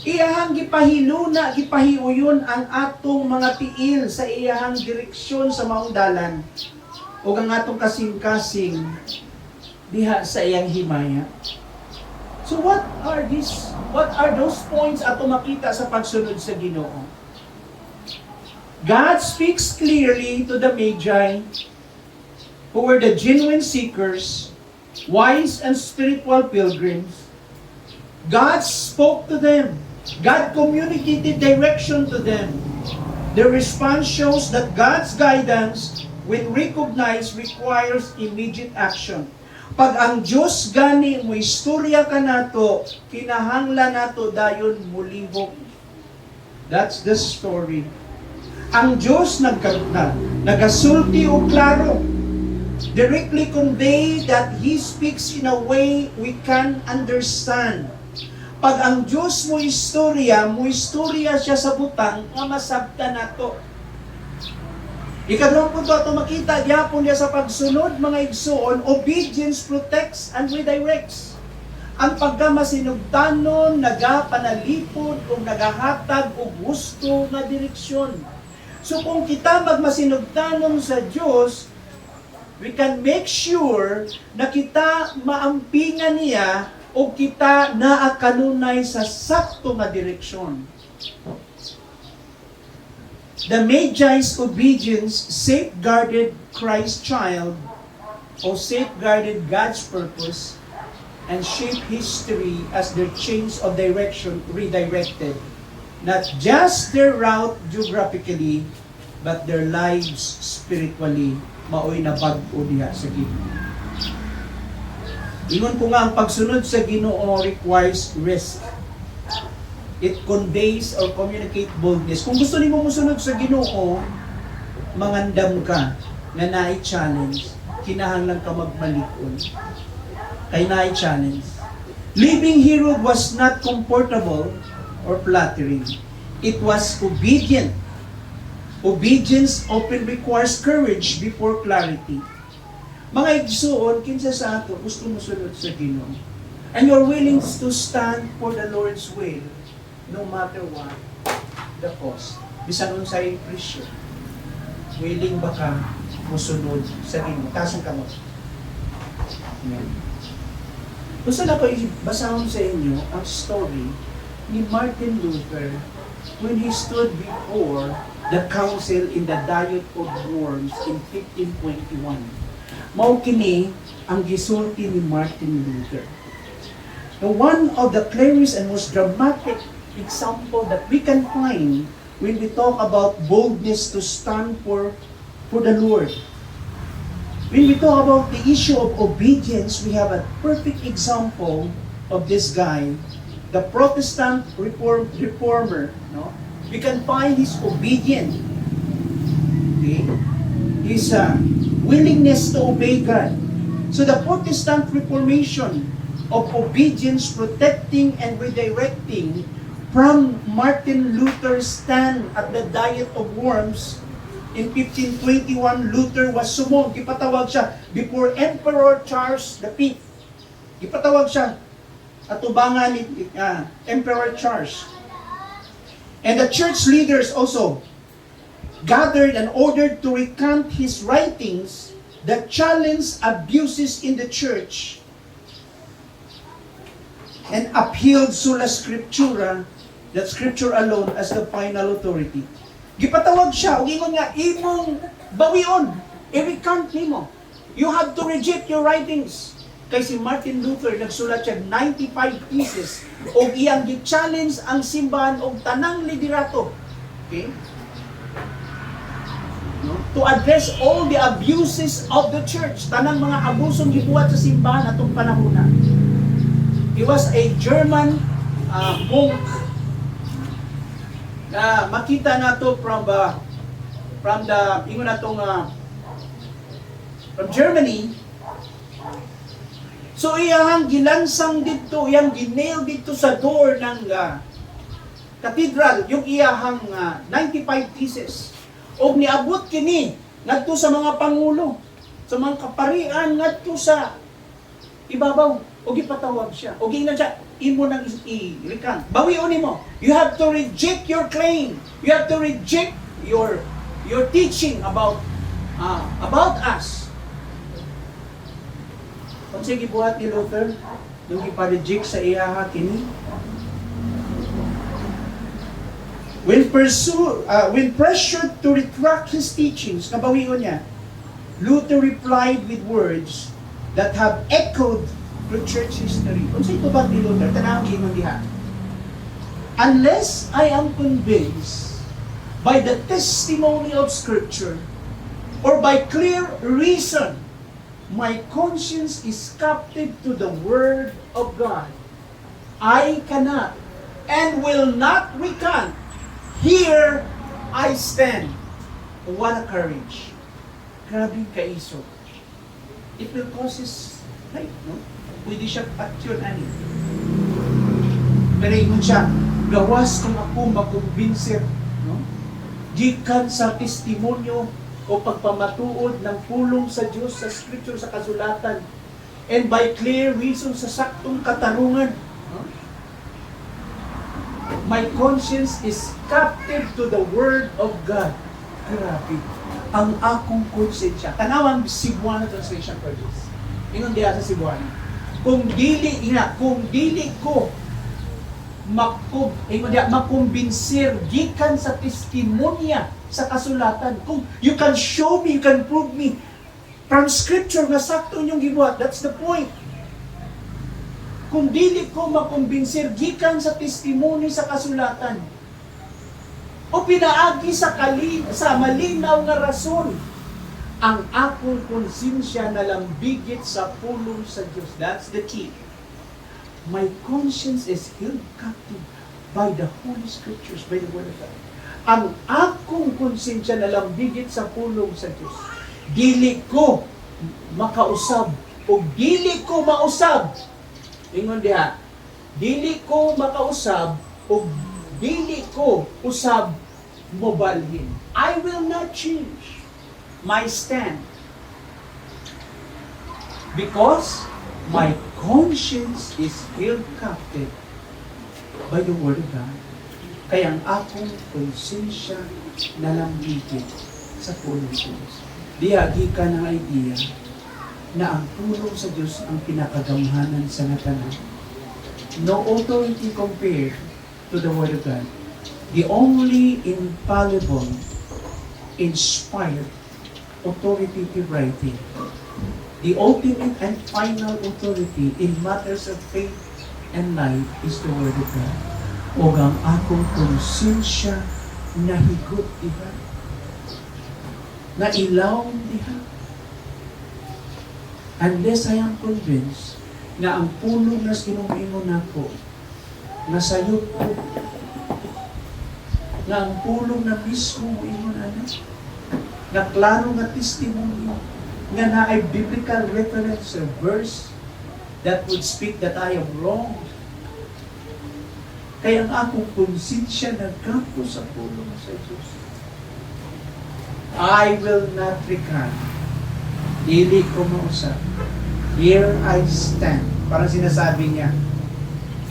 Iyahang gipahiluna, gipahiuyon ang atong mga tiil sa iyahang direksyon sa maong dalan o ang atong kasing-kasing diha sa iyang himaya. So what are those points ato makita sa pagsunod sa Ginoo? God speaks clearly to the Magi who were the genuine seekers, wise and spiritual pilgrims. God spoke to them. God communicated direction to them. The response shows that God's guidance, when recognized, requires immediate action. Pag ang Diyos gani mo istorya ka nato, kinahanglan nato dayon mulibok. That's the story. Ang Diyos nagasulti o klaro, directly convey that He speaks in a way we can understand. Pag ang Diyos mo istorya siya sa butang, nga masabta nato. Ikadlong punto ato makita, gyapon niya sa pagsunod, mga igsoon, obedience protects and redirects. Ang pagkamasinugtanon, nagapanalipod, o nagahatag o gusto na direksyon. So kung kita magmasinugtanon sa Diyos, we can make sure na kita maampingan niya o kita naakanunay sa sakto nga direksyon. The Magi's obedience safeguarded Christ's child o safeguarded God's purpose and shaped history as their change of direction redirected not just their route geographically but their lives spiritually. Maoy na bag-o diha sa Ginoo. Ingon ko nga, ang pagsunod sa Ginoo requires risk. It conveys or communicate boldness. Kung gusto nimo musunod sa Ginoo, mangandam ka na naay-challenge, kinahanglan ka magmalikon. Kay naay-challenge. Living hero was not comfortable or flattering. It was obedient. Obedience often requires courage before clarity. Mga igsoon, kinsa sa ato gusto musunod sa Ginoo. And you're willing to stand for the Lord's will, no matter what the cost. Bisan unsay presyo. Willing ba ka musunod sa Ginoo? Tasang kamot. Amen. Gusto na ko basahon sa inyo ang story ni Martin Luther when he stood before the council in the Diet of Worms in 1521. Mao kini ang gisulti ni Martin Luther. Now, one of the clearest and most dramatic example that we can find when we talk about boldness to stand for the Lord. When we talk about the issue of obedience, we have a perfect example of this guy, the Protestant reformer. No? We can find his obedience. Okay? His willingness to obey God. So the Protestant Reformation of obedience, protecting and redirecting from Martin Luther's stand at the Diet of Worms in 1521, Luther was summoned. Gipatawag siya before Emperor Charles V. Gipatawag siya at tubangan ni Emperor Charles. And the church leaders also gathered and ordered to recant his writings that challenge abuses in the church. and upheld sola scriptura, that scripture alone as the final authority. Gipatawag siya, ug ingon nga, imong bawion, i-recant nimo. You have to reject your writings. Kay si Martin Luther, nagsulat siya 95 theses, o iyang gi-challenge ang simbahan o tanang liderato. Okay? No? To address all the abuses of the church, tanang mga abusong gibuhat sa simbahan atong panahona. He was a German monk na makita nato from Germany. So iyang gilansang dito, iyang ginail dito sa door ng cathedral, yung iyang 95 theses. O niabot kini ngadto sa mga pangulo, sa mga kaparian ngadto sa ibabaw, o gipatawag siya. O giingnan siya, imo nang i-recant. Bawion nimo. You have to reject your claim. You have to reject your teaching about us. Kung sige buhat ni Luther, nung ipa-reject sa iyaha kini, when pressured to retract his teachings, nabawion niya, Luther replied with words that have echoed through church history. Kung sa'yo ba ni Luther, tanawag ingon diha. Unless I am convinced by the testimony of Scripture or by clear reason, my conscience is captive to the Word of God, I cannot and will not recant. Here I stand. What a courage. Grabe kaiso. It will cause right, no? Pwede siya patyon ani. Pero ingon siya, gawas kung ako makumbinsir, no? Gikan sa testimonyo o pagpamatuod ng pulong sa Diyos sa Scripture, sa kasulatan, and by clear reason sa saktong katarungan. No? My conscience is captive to the Word of God. Grabe. Ang akong konsensya. Tanawang Cebuana Translation for this. Ingon diya sa Cebuana. Kung dili ko makumbinsir gikan sa testimonya sa kasulatan. Kung you can show me, you can prove me from Scripture na sakto inyong gibuhat. That's the point. Kung dili ko makumbinsir gikan sa testimonya sa kasulatan o pinaagi sa malinaw nga rason, ang akong konsensya nalambigit sa pulong sa Diyos. That's the key. My conscience is held captive by the Holy Scriptures, by the Word of God. Ang akong konsensya nalambigit sa pulong sa Diyos. Dili ko makausab o dili ko mausab. Ingon diha, dili ko makausab o dili ko usab mobalhin. I will not change my stand because my conscience is held captive by the Word of God. Kaya ang akong konsensya nalambigit sa pulong sa Diyos. Diagi ka ng idea na ang pulong sa Diyos ang pinakagamhanan sa natanan. No authority compared to the Word of God. The only infallible, inspired, authoritative writing. The ultimate and final authority in matters of faith and life is the Word of God. O ang akong konsensya na higot diha, na ilaw diha. Unless I am convinced na ang pulong na sinumingon nako, na sayot ko, na ang pulong na mismo ingon na klaro nga testimonyo, nga na ay biblical reference or verse that would speak that I am wrong. Kaya ang akong konsensya nagkampo sa pulong sa Diyos. I will not recant. Dili ko mausap. Here I stand. Parang sinasabi niya,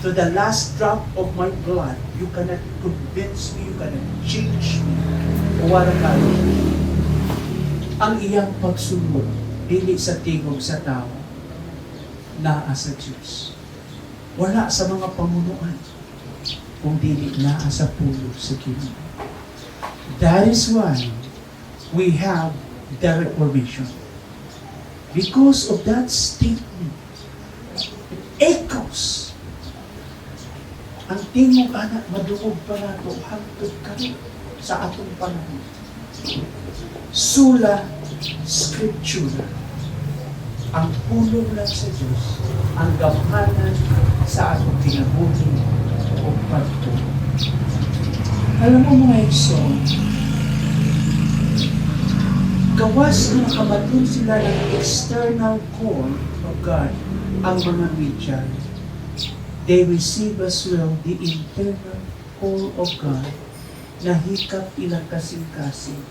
to the last drop of my blood, you cannot convince me, you cannot change me. O wala ka. Ang iyang pagsunod, dili sa tingog sa tao, naa sa Diyos. Wala sa mga pamunuan kung dili na sa pulo sa Ginoo. That is why we have the Reformation. Because of that statement, it echoes. Ang tingog anak, madungog pa nato hangtod kami sa atong panahon. Sola Scriptura. Ang pulong lang sa Diyos, ang gamhanan sa atong kinabuhi o pagtuo. Alam mo mga igsoon, gawas na nakabatun sila ng external call of God, ang mga media, they receive as well the internal call of God na hikap ilang kasing-kasing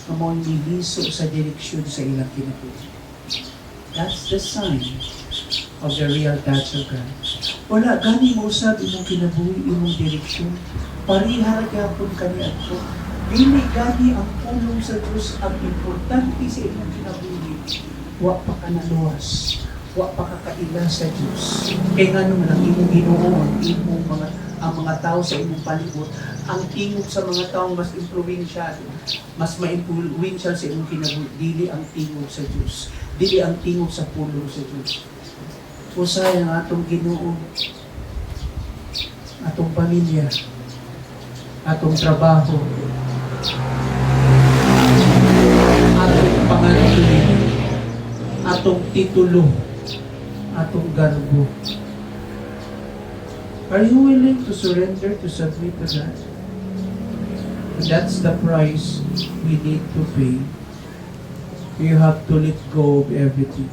na mga niliso sa direksyon sa ilang kinabuhi. That's the sign of the real touch of God. Wala, gani mo usab imong kinabuhi, imong direksyon, parihar gyapon kani adto. Dili gani ang pulong sa Dios ang importante sa imong kinabuhi. Wa pa ka naluwas, wa pa ka kaila sa Dios. Kaya nga naman ang imong Ginoo, ang mga tao sa imong palibot, ang tingog sa mga tao mas influential, mas ma-influential sa imong kinabuhi, dili ang tingog sa Dios, dili ang tingog sa pulong sa Dios. Usay ang atong Ginoo, atong pamilya, atong trabaho, atong pangalan, atong titulo, atong garbo. Are you willing to surrender, to submit to that? That's the price we need to pay. You have to let go of everything.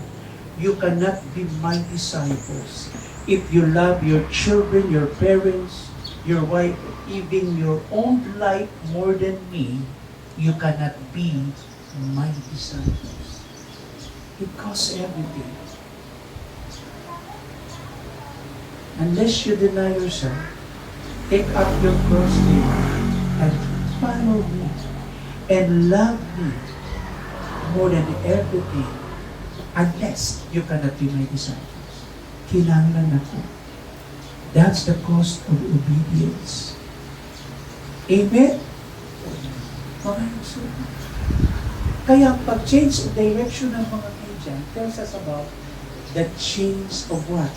You cannot be my disciples if you love your children, your parents, your wife, even your own life more than me. You cannot be my disciples. It costs everything. Unless you deny yourself, take up your cross daily and follow me and love me more than everything, unless you cannot be my disciples. Kinahanglan ako. That's the cost of obedience. Amen? Kaya pag-change of direction ng mga Christian tells us about the change of what?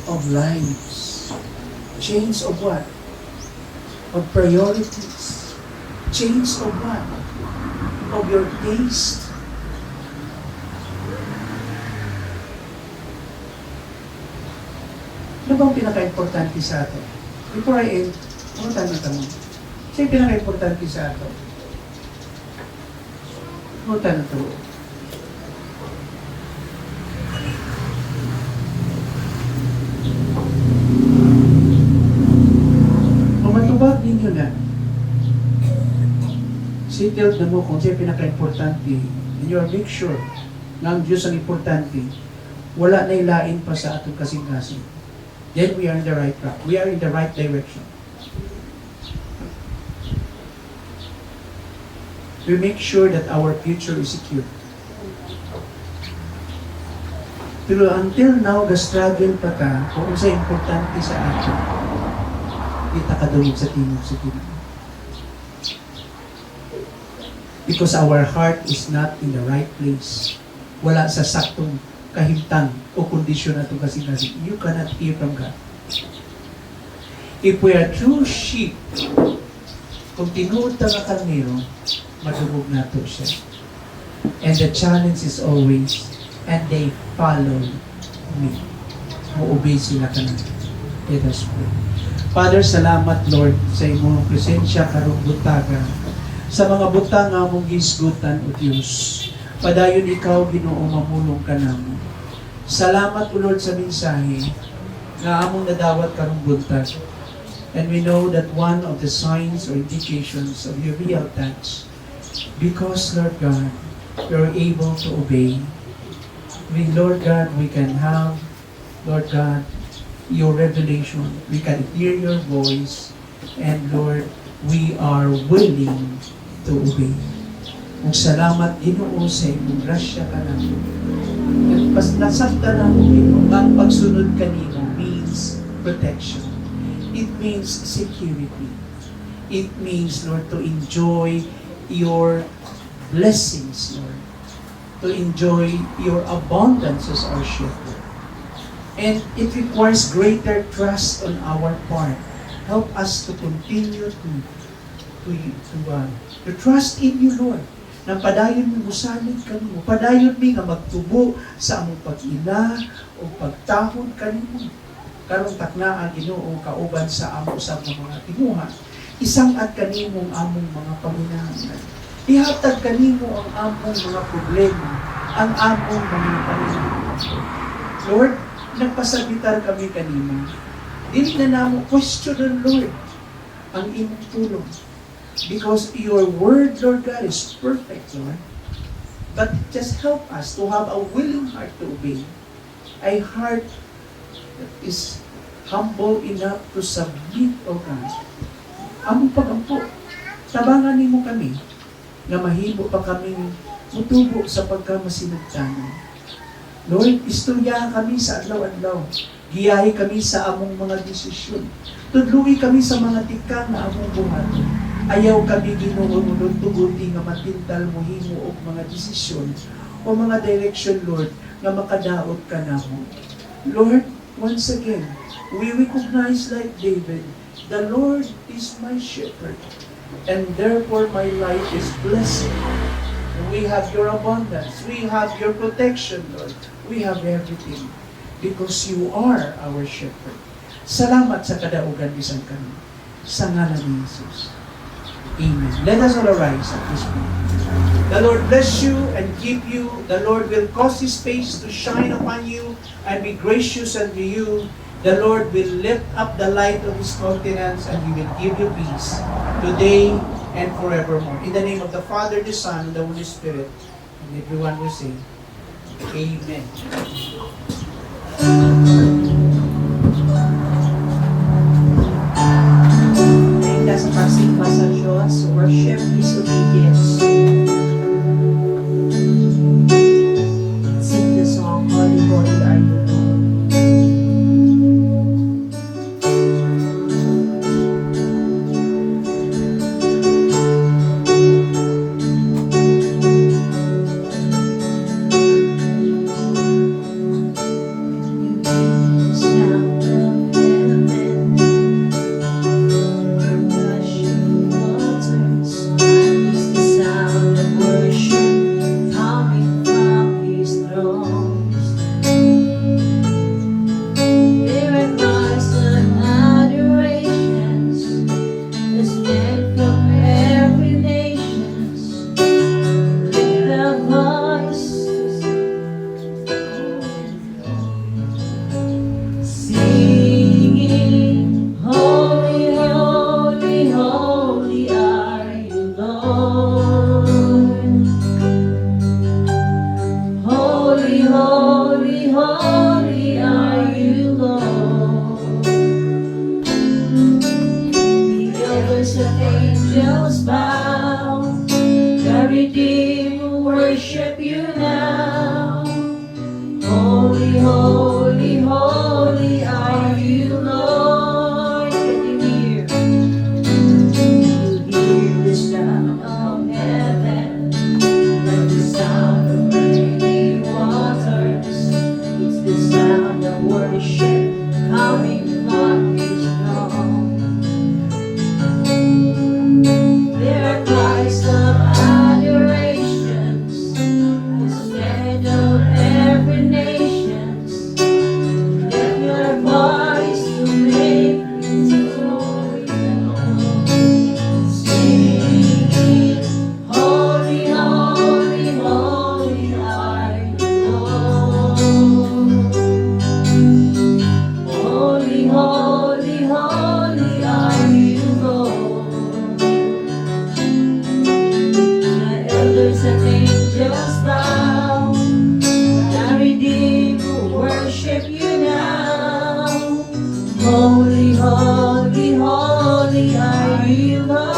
Of lives. Change of what? Of priorities. Change of what? Of your taste. Ano bang pinaka-importante sa ato? Before I end, ano tanong? Siya yung pinaka-importante sa ato? Ano tanong? Matubag ninyo na. Settled na mo kung siya pinaka-importante. And you are make sure na ang Diyos ang importante. Wala na ilain pa sa atong kasing-kasing. Then we are in the right track. We are in the right direction. We make sure that our future is secure. Pero until now, ga-struggle pa ka kung sa importante sa atin. Kita ka dawid sa tingog sa Ginoo. Because our heart is not in the right place. Wala sa saktong kahimtang o kondisyon na itong kasing-kasing. You cannot hear from God. If we are true sheep, kung tinuod na nga karnero, madugog na ito siya. And the challenge is always, and they follow me. Mo-obey sila ka na. Let us pray. Father, salamat Lord sa imong presensya karong butaga. Sa mga butang nga mong gisgutan o Diyos. Padayon ikaw, Ginoo, mamulong ka namin. Salamat o Lord sa mensahe na among nadawat karong buntag. And we know that one of the signs or indications of your real touch, because Lord God, you're able to obey. We, Lord God, we can have, Lord God, your revelation. We can hear your voice. And Lord, we are willing to obey. Ug salamat Ginoo sa imong grasya kanako. Pas nasabta na mo Ginoo nga ang pagsunod kanimo means protection. It means security. It means, Lord, to enjoy your blessings, Lord. To enjoy your abundance as our shepherd. And it requires greater trust on our part. Help us to continue to trust in you, Lord. Nang padayon mo musalig kanimo, padayon mi nga magtubo sa among pag-ila o pagtahod kanimo. Karong taknaan Ginoo kauban sa amo sa mga timuha. Isang at kanimong among mga panginahanglan. Ihatag kanimo ang among mga problema, ang among mga panginahanglan. Lord, nagpasabitar kami kanimo. Dili na namo question, Lord, ang imong tulong. Because your word, Lord God, is perfect, Lord. But just help us to have a willing heart to obey. A heart that is humble enough to submit, O God. Among pagampo, tabangan nimo kami na mahimo pa kami mutubo sa pagkamasinagtanan. Lord, istorya kami sa adlaw-adlaw. Giyahi kami sa among mga desisyon. Tudluwi kami sa mga tikang na among buhaton. Ayaw kami Ginoo tuguti nga matintal mo himo og mga desisyon o mga direction, Lord, nga makadaot ka namo. Lord, once again, we recognize like David, the Lord is my shepherd, and therefore my life is blessed. We have your abundance. We have your protection, Lord. We have everything because you are our shepherd. Salamat sa kadaugan bisan kami. Sa ngalan ni Jesus. Amen. Let us all arise at this moment. The Lord bless you and keep you. The Lord will cause His face to shine upon you and be gracious unto you. The Lord will lift up the light of His countenance and He will give you peace today and forevermore. In the name of the Father, the Son, and the Holy Spirit. And everyone will say, Amen. Sa pagsimba sa Diyos, worship is obedience. Sing the song, Holy, Holy are you, Lord.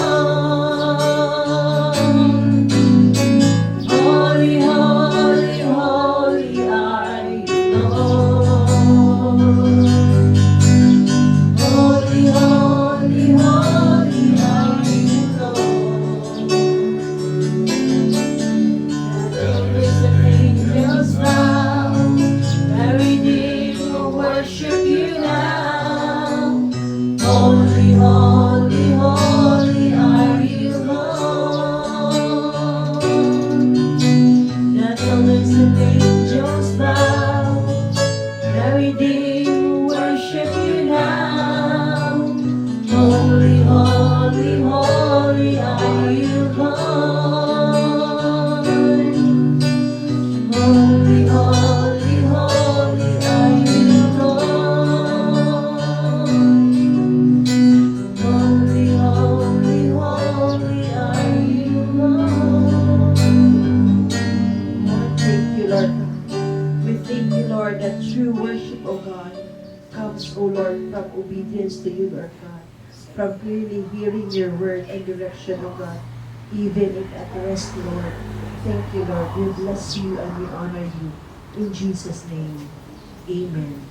worship you now. Holy, holy, holy are you, Lord. The elders and angels bow. The redeemed worship you now. Holy, holy, holy are you, Lord. Holy, holy, holy are you, Lord. Holy, holy, holy are you, Lord. Lord, thank you, Lord. We thank you, Lord, that true worship, O God, comes, O Lord, from obedience to you, Lord God, from clearly hearing your word and direction, O God, even if at rest, Lord. Thank you, Lord. We bless you and we honor you. In Jesus' name, amen.